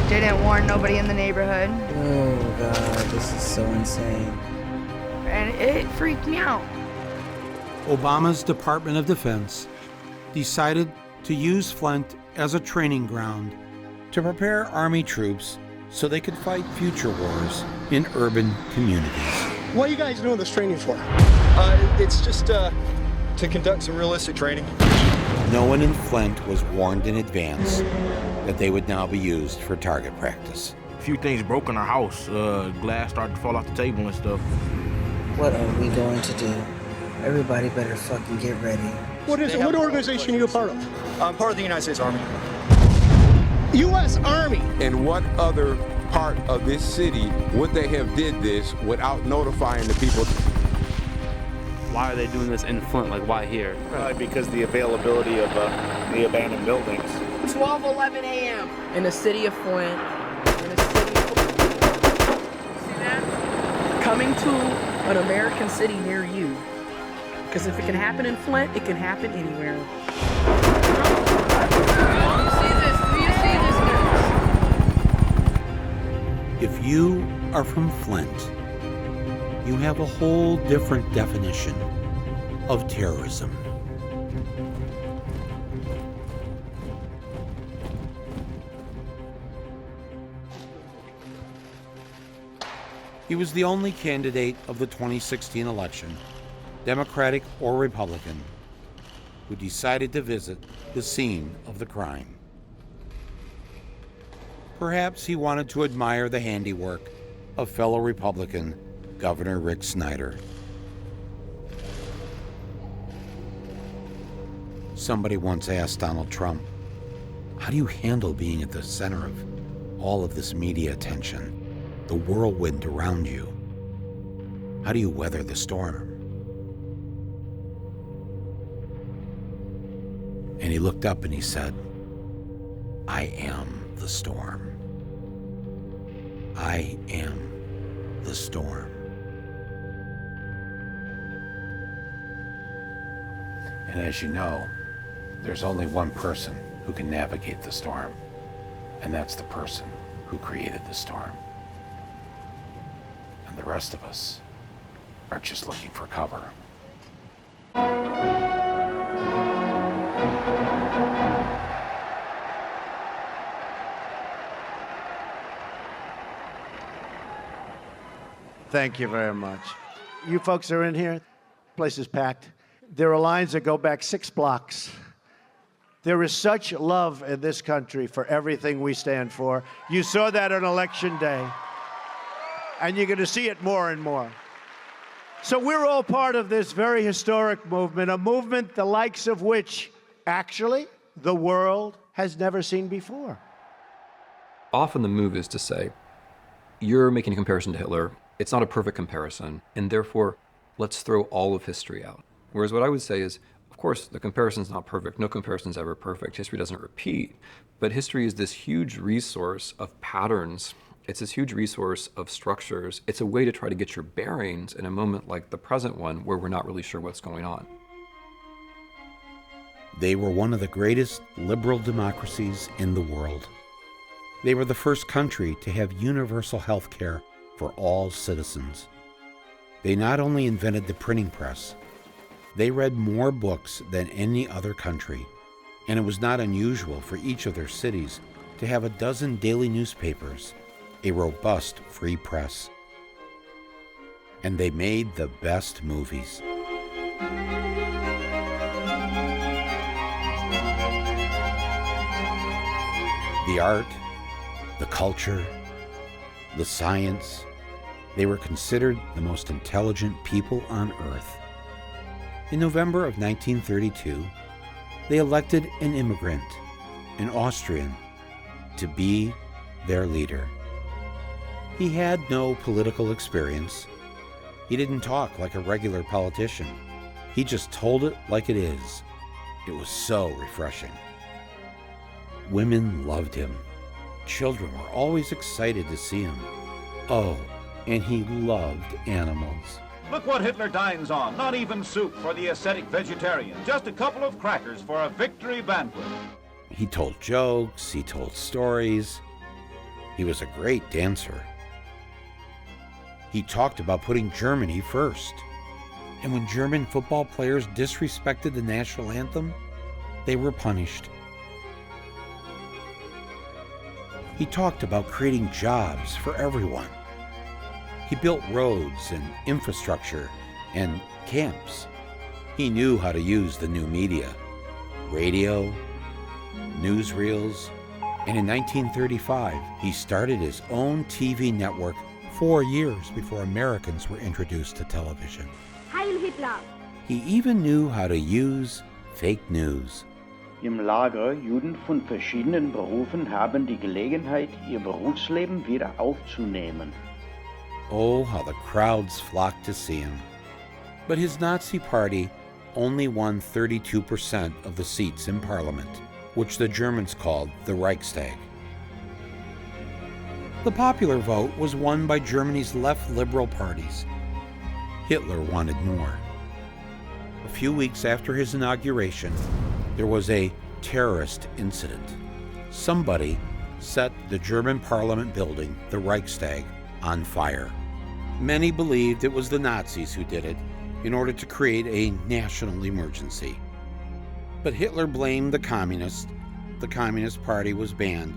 Didn't warn nobody in the neighborhood. Oh God, this is so insane. And it freaked me out. Obama's Department of Defense decided to use Flint as a training ground to prepare Army troops so they could fight future wars in urban communities. What are you guys doing this training for? It's just to conduct some realistic training. No one in Flint was warned in advance that they would now be used for target practice. A few things broke in our house. Glass started to fall off the table and stuff. What are we going to do? Everybody better fucking get ready. What is it? What organization are you a part of? I'm part of the United States Army. U.S. Army. In what other part of this city would they have did this without notifying the people? Why are they doing this in Flint? Like, why here? Because the availability of the abandoned buildings. 12:11 a.m. In the city of Flint. See that? Coming to an American city near you. Because if it can happen in Flint, it can happen anywhere. If you are from Flint, you have a whole different definition of terrorism. He was the only candidate of the 2016 election, Democratic or Republican, who decided to visit the scene of the crime. Perhaps he wanted to admire the handiwork of fellow Republican Governor Rick Snyder. Somebody once asked Donald Trump, how do you handle being at the center of all of this media attention, the whirlwind around you? How do you weather the storm? And he looked up and he said, I am the storm. I am the storm. And as you know, there's only one person who can navigate the storm, and that's the person who created the storm. And the rest of us are just looking for cover. Thank you very much. You folks are in here. Place is packed. There are lines that go back 6 blocks. There is such love in this country for everything we stand for. You saw that on Election Day, and you're going to see it more and more. So we're all part of this very historic movement, a movement the likes of which, actually, the world has never seen before. Often the move is to say, you're making a comparison to Hitler. It's not a perfect comparison, and therefore, let's throw all of history out. Whereas what I would say is, of course, the comparison's not perfect. No comparison's ever perfect. History doesn't repeat. But history is this huge resource of patterns. It's this huge resource of structures. It's a way to try to get your bearings in a moment like the present one where we're not really sure what's going on. They were one of the greatest liberal democracies in the world. They were the first country to have universal health care for all citizens. They not only invented the printing press, they read more books than any other country, and it was not unusual for each of their cities to have a dozen daily newspapers, a robust free press. And they made the best movies. The art, the culture, the science, they were considered the most intelligent people on earth. In November of 1932, they elected an immigrant, an Austrian, to be their leader. He had no political experience. He didn't talk like a regular politician. He just told it like it is. It was so refreshing. Women loved him. Children were always excited to see him. Oh, and he loved animals. Look what Hitler dines on. Not even soup for the ascetic vegetarian. Just a couple of crackers for a victory banquet. He told jokes, he told stories. He was a great dancer. He talked about putting Germany first. And when German football players disrespected the national anthem, they were punished. He talked about creating jobs for everyone. He built roads and infrastructure and camps. He knew how to use the new media, radio, newsreels, and in 1935, he started his own TV network 4 years before Americans were introduced to television. Heil Hitler! He even knew how to use fake news. Im Lager Juden von verschiedenen Berufen haben die Gelegenheit, ihr Berufsleben wieder aufzunehmen. Oh, how the crowds flocked to see him. But his Nazi party only won 32% of the seats in parliament, which the Germans called the Reichstag. The popular vote was won by Germany's left liberal parties. Hitler wanted more. A few weeks after his inauguration, there was a terrorist incident. Somebody set the German parliament building, the Reichstag, on fire. Many believed it was the Nazis who did it in order to create a national emergency. But Hitler blamed the Communists. The Communist Party was banned,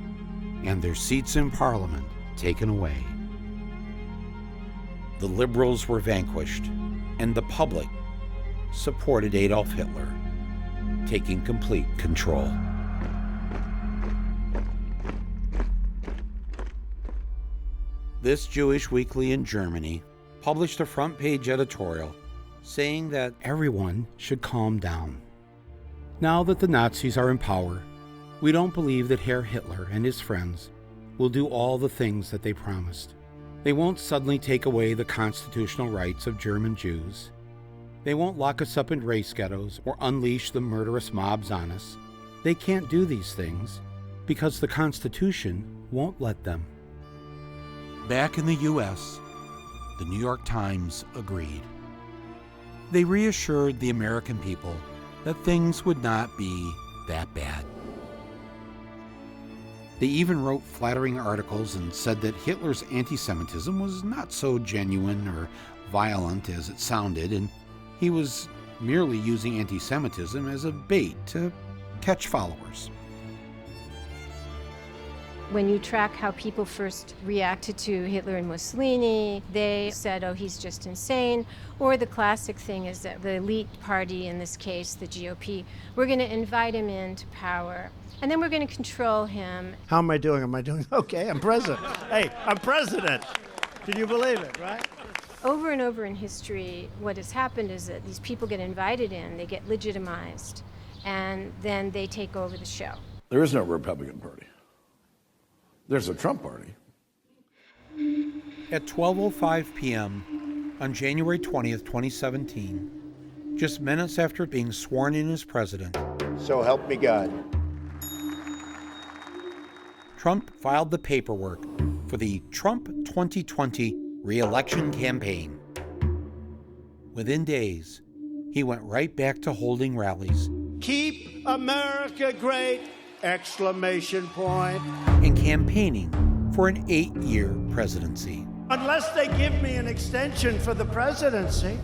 and their seats in Parliament taken away. The liberals were vanquished, and the public supported Adolf Hitler, taking complete control. This Jewish weekly in Germany published a front-page editorial saying that everyone should calm down. Now that the Nazis are in power, we don't believe that Herr Hitler and his friends will do all the things that they promised. They won't suddenly take away the constitutional rights of German Jews. They won't lock us up in race ghettos or unleash the murderous mobs on us. They can't do these things because the Constitution won't let them. Back in the U.S., the New York Times agreed. They reassured the American people that things would not be that bad. They even wrote flattering articles and said that Hitler's anti-Semitism was not so genuine or violent as it sounded, and he was merely using anti-Semitism as a bait to catch followers. When you track how people first reacted to Hitler and Mussolini, they said, oh, he's just insane. Or the classic thing is that the elite party, in this case, the GOP, we're going to invite him into power, and then we're going to control him. How am I doing? Am I doing okay? I'm president. Hey, I'm president. Can you believe it, right? Over and over in history, what has happened is that these people get invited in, they get legitimized, and then they take over the show. There is no Republican Party. There's a Trump Party. At 12:05 p.m. on January 20th, 2017, just minutes after being sworn in as president, So help me God. Trump filed the paperwork for the Trump 2020 re-election campaign. Within days, he went right back to holding rallies. Keep America great! Exclamation point. And campaigning for an 8-year presidency. Unless they give me an extension for the presidency.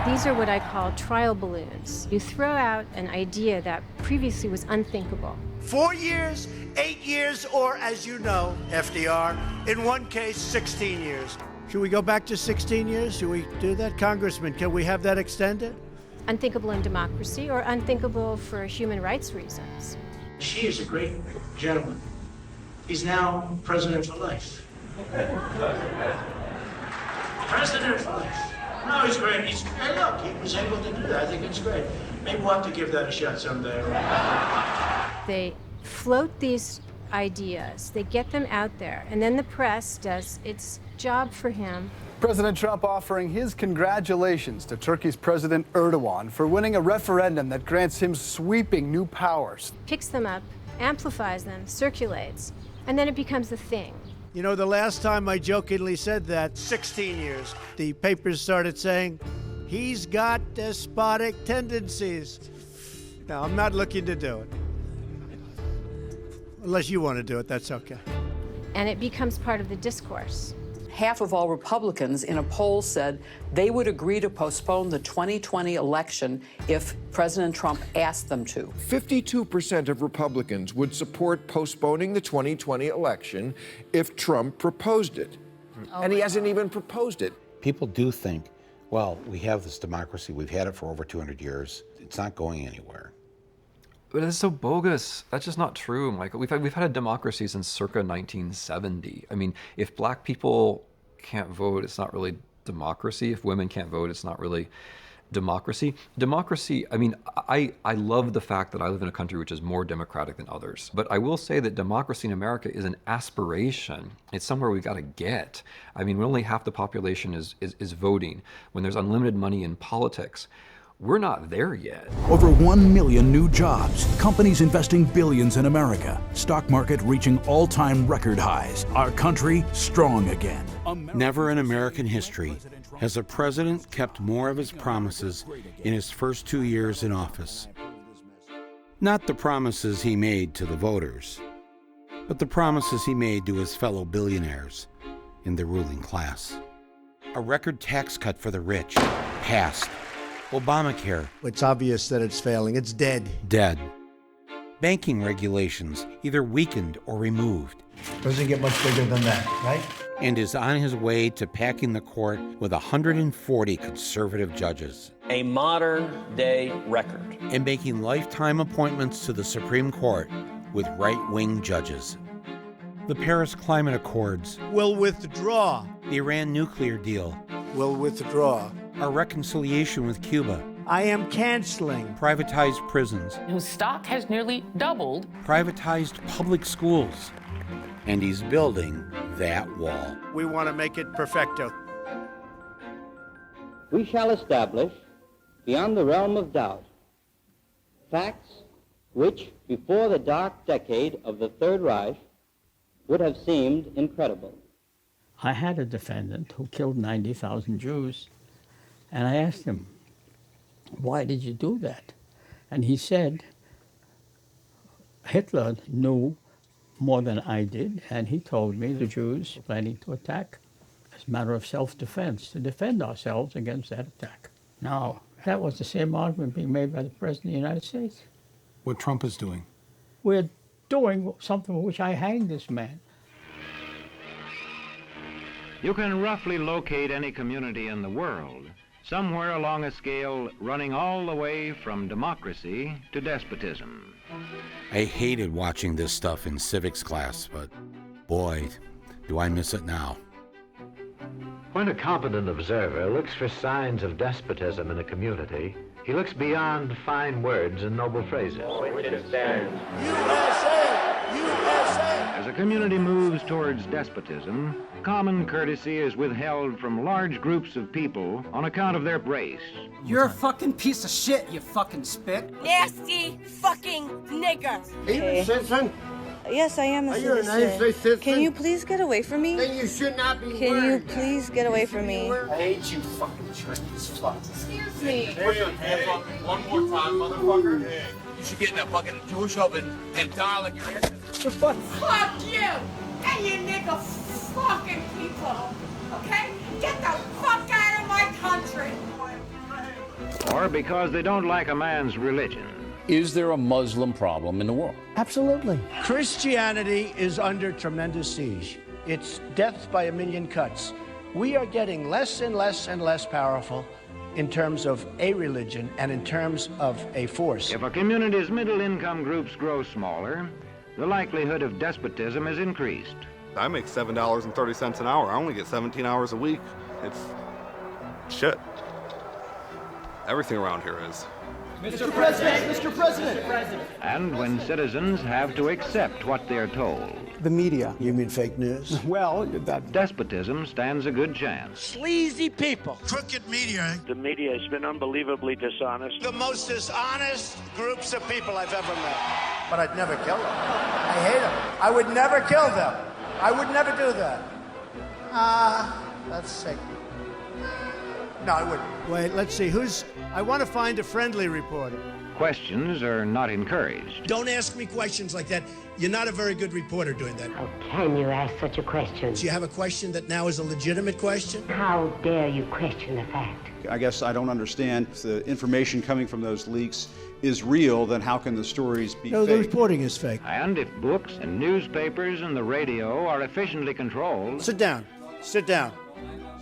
These are what I call trial balloons. You throw out an idea that previously was unthinkable. 4 years, 8 years, or as you know, FDR, in one case, 16 years. Should we go back to 16 years? Should we do that? Congressman, can we have that extended? Unthinkable in democracy or unthinkable for human rights reasons. She is a great gentleman. He's now president for life. President for life. No, he's great. Hey, look, he was able to do that. I think it's great. Maybe we'll have to give that a shot someday. They float these ideas, they get them out there, and then the press does its job for him. President Trump offering his congratulations to Turkey's President Erdogan for winning a referendum that grants him sweeping new powers. Picks them up, amplifies them, circulates, and then it becomes a thing. You know, the last time I jokingly said that, 16 years, the papers started saying, he's got despotic tendencies. Now, I'm not looking to do it. Unless you want to do it, that's okay. And it becomes part of the discourse. Half of all Republicans in a poll said they would agree to postpone the 2020 election if President Trump asked them to. 52% of Republicans would support postponing the 2020 election if Trump proposed it. And he hasn't even proposed it. People do think, well, we have this democracy, we've had it for over 200 years, it's not going anywhere. But it's so bogus. That's just not true, Michael. We've had a democracy since circa 1970. I mean, if black people can't vote, it's not really democracy. If women can't vote, it's not really democracy. Democracy, I mean, I love the fact that I live in a country which is more democratic than others. But I will say that democracy in America is an aspiration. It's somewhere we've got to get. I mean, when only half the population is voting, when there's unlimited money in politics, we're not there yet. Over 1 million new jobs, companies investing billions in America, stock market reaching all-time record highs, our country strong again. Never in American history has a president kept more of his promises in his first 2 years in office. Not the promises he made to the voters, but the promises he made to his fellow billionaires in the ruling class. A record tax cut for the rich, passed. Obamacare. It's obvious that it's failing. It's dead. Dead. Banking regulations either weakened or removed. Doesn't get much bigger than that, right? And is on his way to packing the court with 140 conservative judges. A modern-day record. And making lifetime appointments to the Supreme Court with right-wing judges. The Paris Climate Accords. Will withdraw. The Iran nuclear deal. Will withdraw. Our reconciliation with Cuba. I am canceling. Privatized prisons. Whose stock has nearly doubled. Privatized public schools. And he's building that wall. We want to make it perfecto. We shall establish, beyond the realm of doubt, facts which, before the dark decade of the Third Reich, would have seemed incredible. I had a defendant who killed 90,000 Jews, and I asked him, why did you do that? And he said, Hitler knew more than I did, and he told me the Jews were planning to attack as a matter of self-defense, to defend ourselves against that attack. Now, that was the same argument being made by the President of the United States. What Trump is doing. We're doing something for which I hanged this man. You can roughly locate any community in the world somewhere along a scale running all the way from democracy to despotism. I hated watching this stuff in civics class, but boy, do I miss it now. When a competent observer looks for signs of despotism in a community, he looks beyond fine words and noble phrases. As a community moves towards despotism, common courtesy is withheld from large groups of people on account of their race. You're a fucking piece of shit, you fucking spit. Nasty fucking nigger. Are you a citizen? Yes, I am a citizen. Are you a United States citizen? Can you please get away from me? Then you should not be Can you please get away from me? I hate you, fucking Chinese fuck. Excuse me. Put your hands on me one more time, motherfucker. You should get in that fucking Jewish oven and die like your ancestors. Fuck you and you nigger fucking people. Okay? Get the fuck out of my country. Or because they don't like a man's religion. Is there a Muslim problem in the world? Absolutely. Christianity is under tremendous siege. It's death by a million cuts. We are getting less and less and less powerful in terms of a religion and in terms of a force. If a community's middle-income groups grow smaller, the likelihood of despotism is increased. I make $7.30 an hour. I only get 17 hours a week. It's shit. Everything around here is. Mr. President! Mr. President! And when citizens have to accept what they're told. The media. You mean fake news? Well, that... Despotism stands a good chance. Sleazy people. Crooked media. The media has been unbelievably dishonest. The most dishonest groups of people I've ever met. But I'd never kill them. I hate them. I would never kill them. I would never do that. That's sick. No, I wouldn't. Wait, let's see. I want to find a friendly reporter. Questions are not encouraged. Don't ask me questions like that. You're not a very good reporter doing that. How can you ask such a question? Do you have a question that now is a legitimate question? How dare you question the fact? I guess I don't understand. If the information coming from those leaks is real, then how can the stories be No, fake? the reporting is fake. And if books and newspapers and the radio are efficiently controlled... Sit down. Sit down.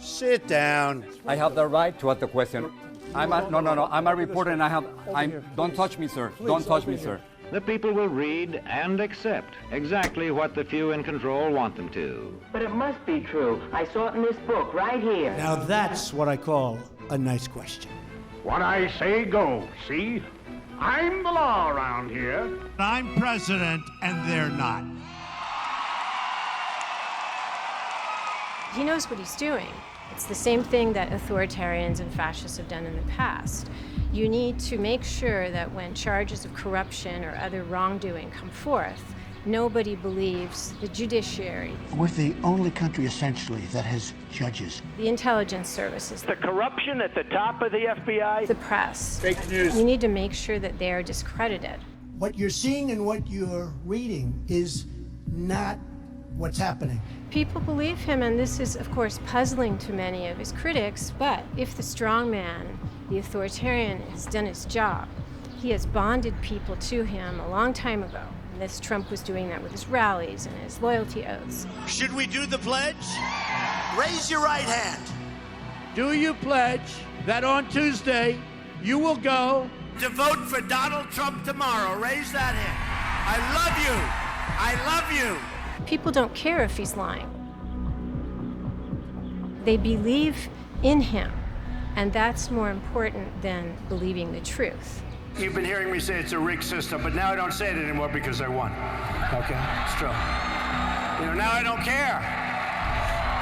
Sit down. I have the right to ask the question. I'm a reporter and don't touch me, sir. Don't touch me, sir. The people will read and accept exactly what the few in control want them to. But it must be true. I saw it in this book right here. Now that's what I call a nice question. What I say goes, see? I'm the law around here. I'm president and they're not. He knows what he's doing. It's the same thing that authoritarians and fascists have done in the past. You need to make sure that when charges of corruption or other wrongdoing come forth, nobody believes the judiciary. We're the only country, essentially, that has judges. The intelligence services. The corruption at the top of the FBI. The press. Fake news. You need to make sure that they are discredited. What you're seeing and what you're reading is not what's happening. People believe him, and this is, of course, puzzling to many of his critics, but if the strong man, the authoritarian, has done his job, he has bonded people to him a long time ago. And this Trump was doing that with his rallies and his loyalty oaths. Should we do the pledge? Raise your right hand. Do you pledge that on Tuesday you will go To vote for Donald Trump tomorrow. Raise that hand. I love you. I love you. People don't care if he's lying. They believe in him, and that's more important than believing the truth. You've been hearing me say it's a rigged system, but now I don't say it anymore because I won. Okay? It's true. Now I don't care.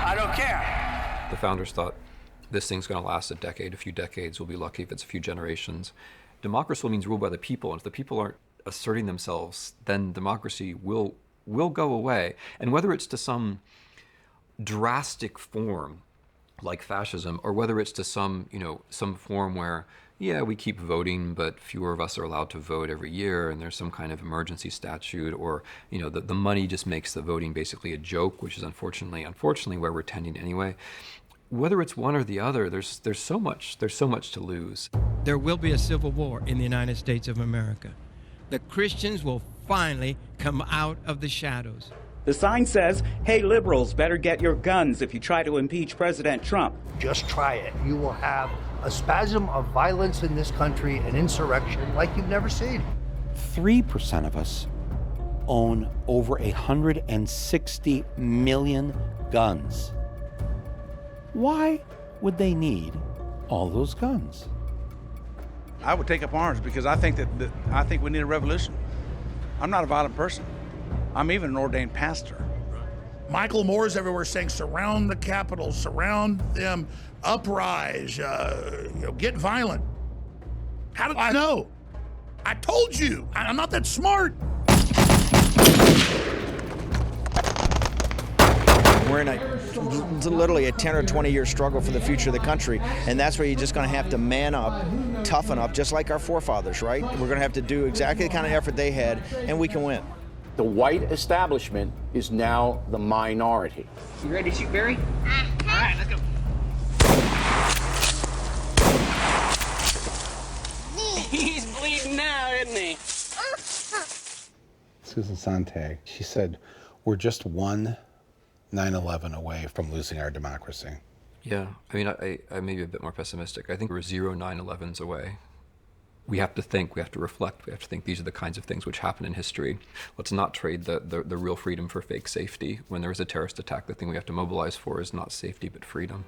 I don't care. The founders thought this thing's going to last a decade, a few decades. We'll be lucky if it's a few generations. Democracy means ruled by the people, and if the people aren't asserting themselves, then democracy will go away. And whether it's to some drastic form like fascism, or whether it's to some, some form where, yeah, we keep voting, but fewer of us are allowed to vote every year, and there's some kind of emergency statute, or, the money just makes the voting basically a joke, which is unfortunately where we're tending anyway. Whether it's one or the other, there's so much to lose. There will be a civil war in the United States of America. The Christians will finally come out of the shadows. The sign says, hey, liberals, better get your guns if you try to impeach President Trump. Just try it. You will have a spasm of violence in this country, an insurrection like you've never seen. 3% of us own over 160 million guns. Why would they need all those guns? I would take up arms because I think I think we need a revolution. I'm not a violent person. I'm even an ordained pastor. Michael Moore's everywhere saying, surround the Capitol, surround them, uprise, get violent. How did I know? I told you, I'm not that smart. We're in literally a 10 or 20 year struggle for the future of the country, and that's where you're just going to have to man up, toughen up, just like our forefathers, right? We're going to have to do exactly the kind of effort they had, and we can win. The white establishment is now the minority. You ready to shoot Barry? All right, let's go. He's bleeding now, isn't he? Susan Sontag, she said, we're just one 9/11 away from losing our democracy. Yeah, I mean, I may be a bit more pessimistic. I think we're 0 9/11s away. We have to think, we have to reflect, we have to think these are the kinds of things which happen in history. Let's not trade the real freedom for fake safety. When there is a terrorist attack, the thing we have to mobilize for is not safety, but freedom.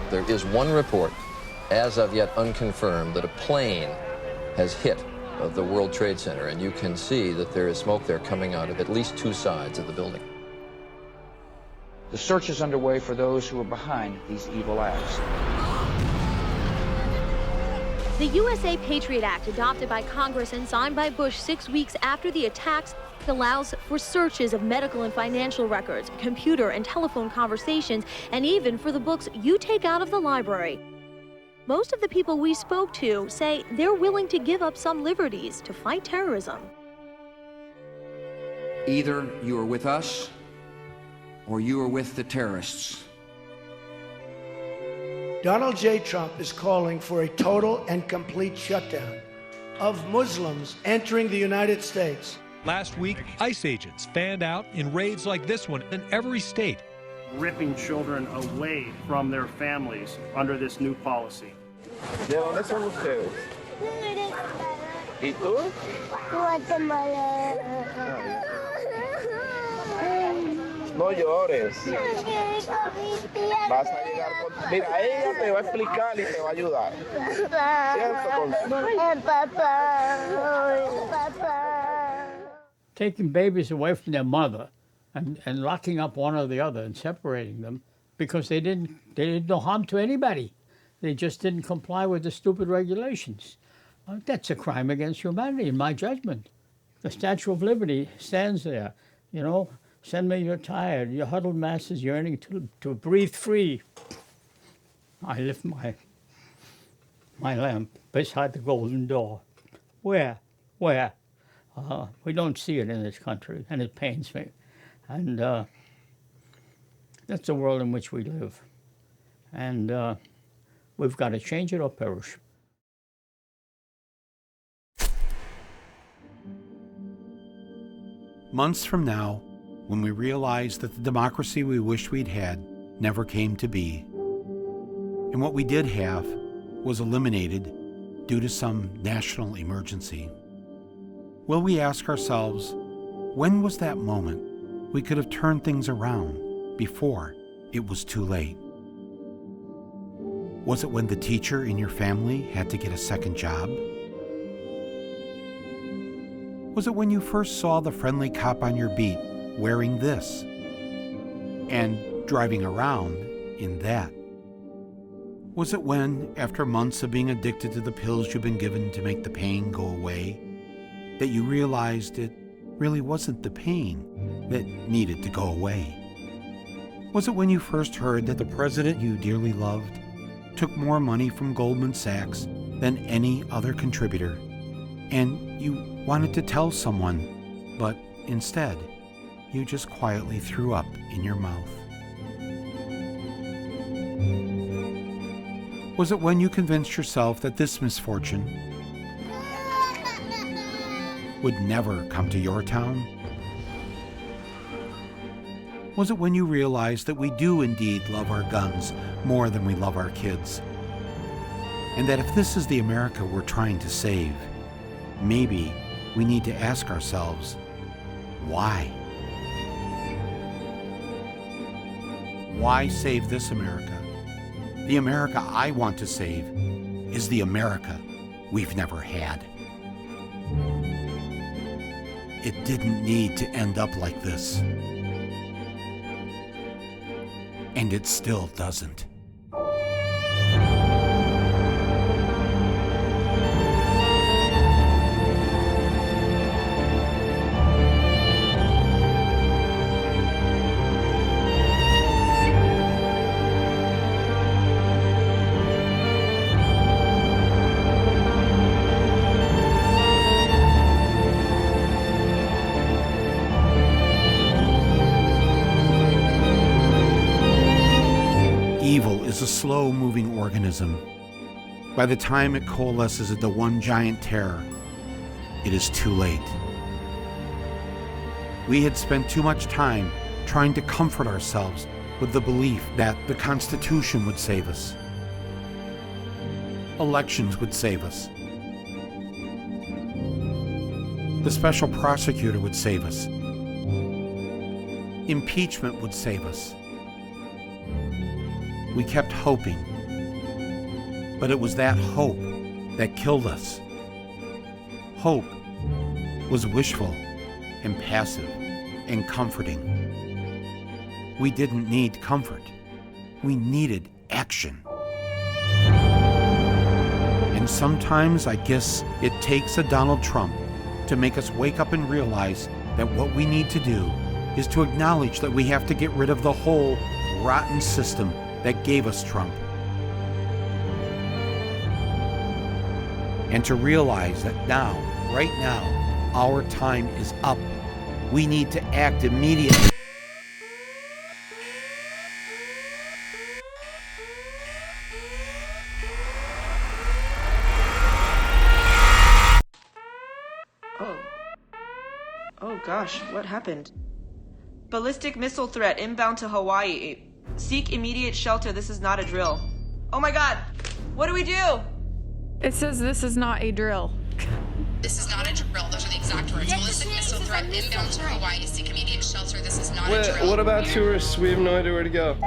There is one report, as of yet unconfirmed, that a plane has hit the World Trade Center, and you can see that there is smoke there coming out of at least two sides of the building. The search is underway for those who are behind these evil acts. The USA Patriot Act, adopted by Congress and signed by Bush 6 weeks after the attacks, allows for searches of medical and financial records, computer and telephone conversations, and even for the books you take out of the library. Most of the people we spoke to say they're willing to give up some liberties to fight terrorism. Either you are with us, or you are with the terrorists. Donald J. Trump is calling for a total and complete shutdown of Muslims entering the United States. Last week, ICE agents fanned out in raids like this one in every state. Ripping children away from their families under this new policy. ¿De dónde son ustedes? ¿Y tú? Guatemala. No llores. Vas a llegar con... Mira, ella te va a explicar y te va a ayudar. ¿Cierto? Papá. Taking babies away from their mother and locking up one or the other and separating them because they didn't do harm to anybody. They just didn't comply with the stupid regulations. That's a crime against humanity, in my judgment. The Statue of Liberty stands there, send me you're tired, your huddled masses yearning to breathe free. I lift my lamp beside the golden door. Where? We don't see it in this country, and it pains me. And that's the world in which we live. And we've got to change it or perish. Months from now, when we realize that the democracy we wish we'd had never came to be, and what we did have was eliminated due to some national emergency, will we ask ourselves, when was that moment we could have turned things around before it was too late? Was it when the teacher in your family had to get a second job? Was it when you first saw the friendly cop on your beat wearing this and driving around in that? Was it when, after months of being addicted to the pills you've been given to make the pain go away, that you realized it really wasn't the pain that needed to go away? Was it when you first heard that the president you dearly loved took more money from Goldman Sachs than any other contributor, and you wanted to tell someone, but instead, you just quietly threw up in your mouth? Was it when you convinced yourself that this misfortune would never come to your town? Was it when you realized that we do indeed love our guns more than we love our kids? And that if this is the America we're trying to save, maybe we need to ask ourselves, why? Why save this America? The America I want to save is the America we've never had. It didn't need to end up like this. And it still doesn't. Evil is a slow-moving organism. By the time it coalesces into one giant terror, it is too late. We had spent too much time trying to comfort ourselves with the belief that the Constitution would save us. Elections would save us. The special prosecutor would save us. Impeachment would save us. We kept hoping, but it was that hope that killed us. Hope was wishful and passive and comforting. We didn't need comfort. We needed action. And sometimes I guess it takes a Donald Trump to make us wake up and realize that what we need to do is to acknowledge that we have to get rid of the whole rotten system that gave us Trump. And to realize that now, right now, our time is up. We need to act immediately. Oh gosh, what happened? Ballistic missile threat inbound to Hawaii. Seek immediate shelter. This is not a drill. Oh my god! What do we do? It says this is not a drill. This is not a drill. Those are the exact words. Ballistic missile threat inbound to Hawaii. Seek immediate shelter. This is not a drill. What about tourists? We have no idea where to go.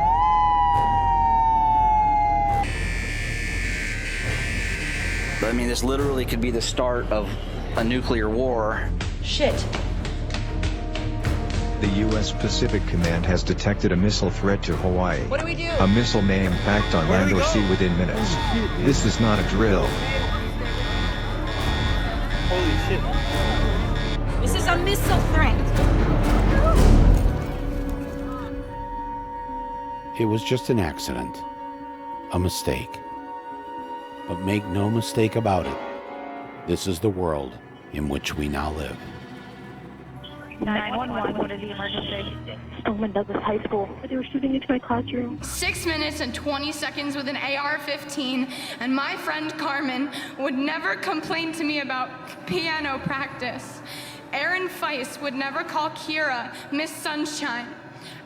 I mean, this literally could be the start of a nuclear war. Shit. The U.S. Pacific Command has detected a missile threat to Hawaii. What do we do? A missile may impact on land or sea within minutes. This is not a drill. Holy shit. This is a missile threat. It was just an accident, a mistake. But make no mistake about it, this is the world in which we now live. 911, what is the emergency? Stoneman Douglas High School. They were shooting into my classroom. 6 minutes and 20 seconds with an AR-15, and my friend Carmen would never complain to me about piano practice. Aaron Feist would never call Kira Miss Sunshine.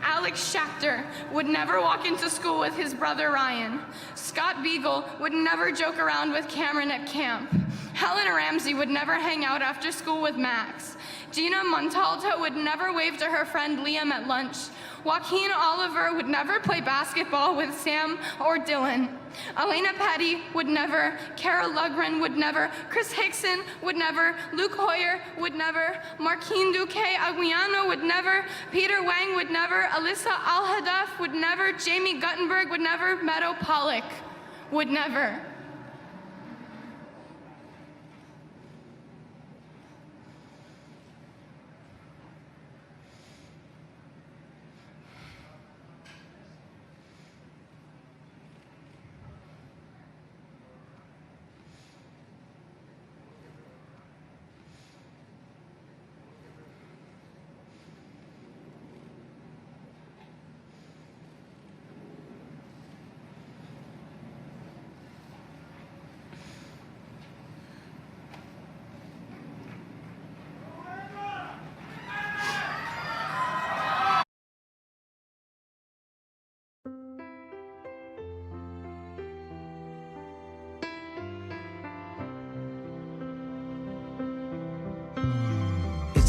Alex Schachter would never walk into school with his brother Ryan. Scott Beagle would never joke around with Cameron at camp. Helen Ramsey would never hang out after school with Max. Gina Montalto would never wave to her friend Liam at lunch. Joaquin Oliver would never play basketball with Sam or Dylan. Elena Petty would never. Kara Lugren would never. Chris Hickson would never. Luke Hoyer would never. Marquine Duque Aguiano would never. Peter Wang would never. Alyssa Al-Hadaf would never. Jamie Guttenberg would never. Meadow Pollock would never.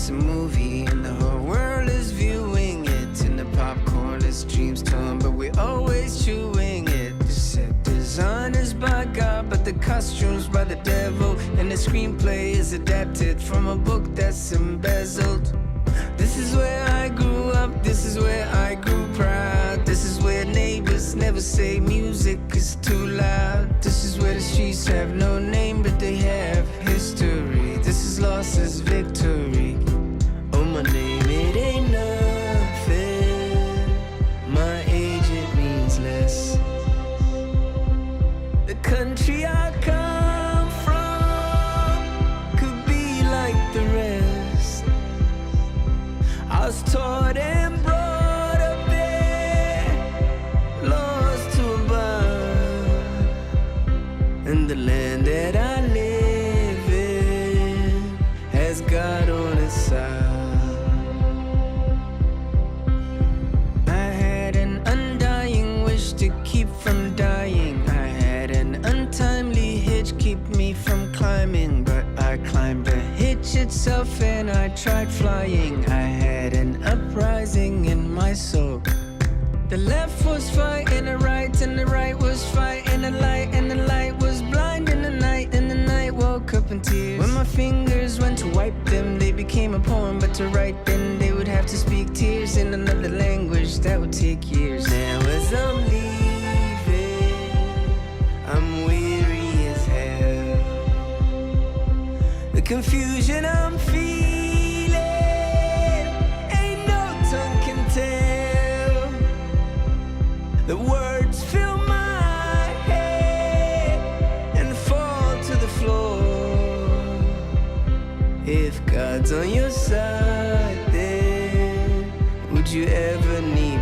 it's a movie and the whole world is viewing it. And the popcorn is dreams torn, but we're always chewing it. The set design is by God, but the costumes by the devil. And the screenplay is adapted from a book that's embezzled. This is where I grew up, this is where I grew proud. This is where neighbors never say music is too loud. This is where the streets have no name, but they have history. This is loss as victory. Oh, my name, it ain't nothing. My age, it means less. The country I come from could be like the rest. I was taught and brought up there, laws to abide, and the land that I live in has God on its side. I had an undying wish to keep from dying. I had an untimely hitch keep me from climbing, but I climbed the hitch itself and I tried flying. I had an uprising in my soul. The left was fighting the right, and the right was fighting the light, and the light was blind in the night, and the night woke up in tears. When my fingers went to wipe them, they became a poem, but to write them, they would have to speak tears in another language that would take years. Now as I'm leaving, I'm weary as hell. The confusion I'm feeling, ain't no tongue can tell. The words fill my head and fall to the floor. If God's on your side, then would you ever need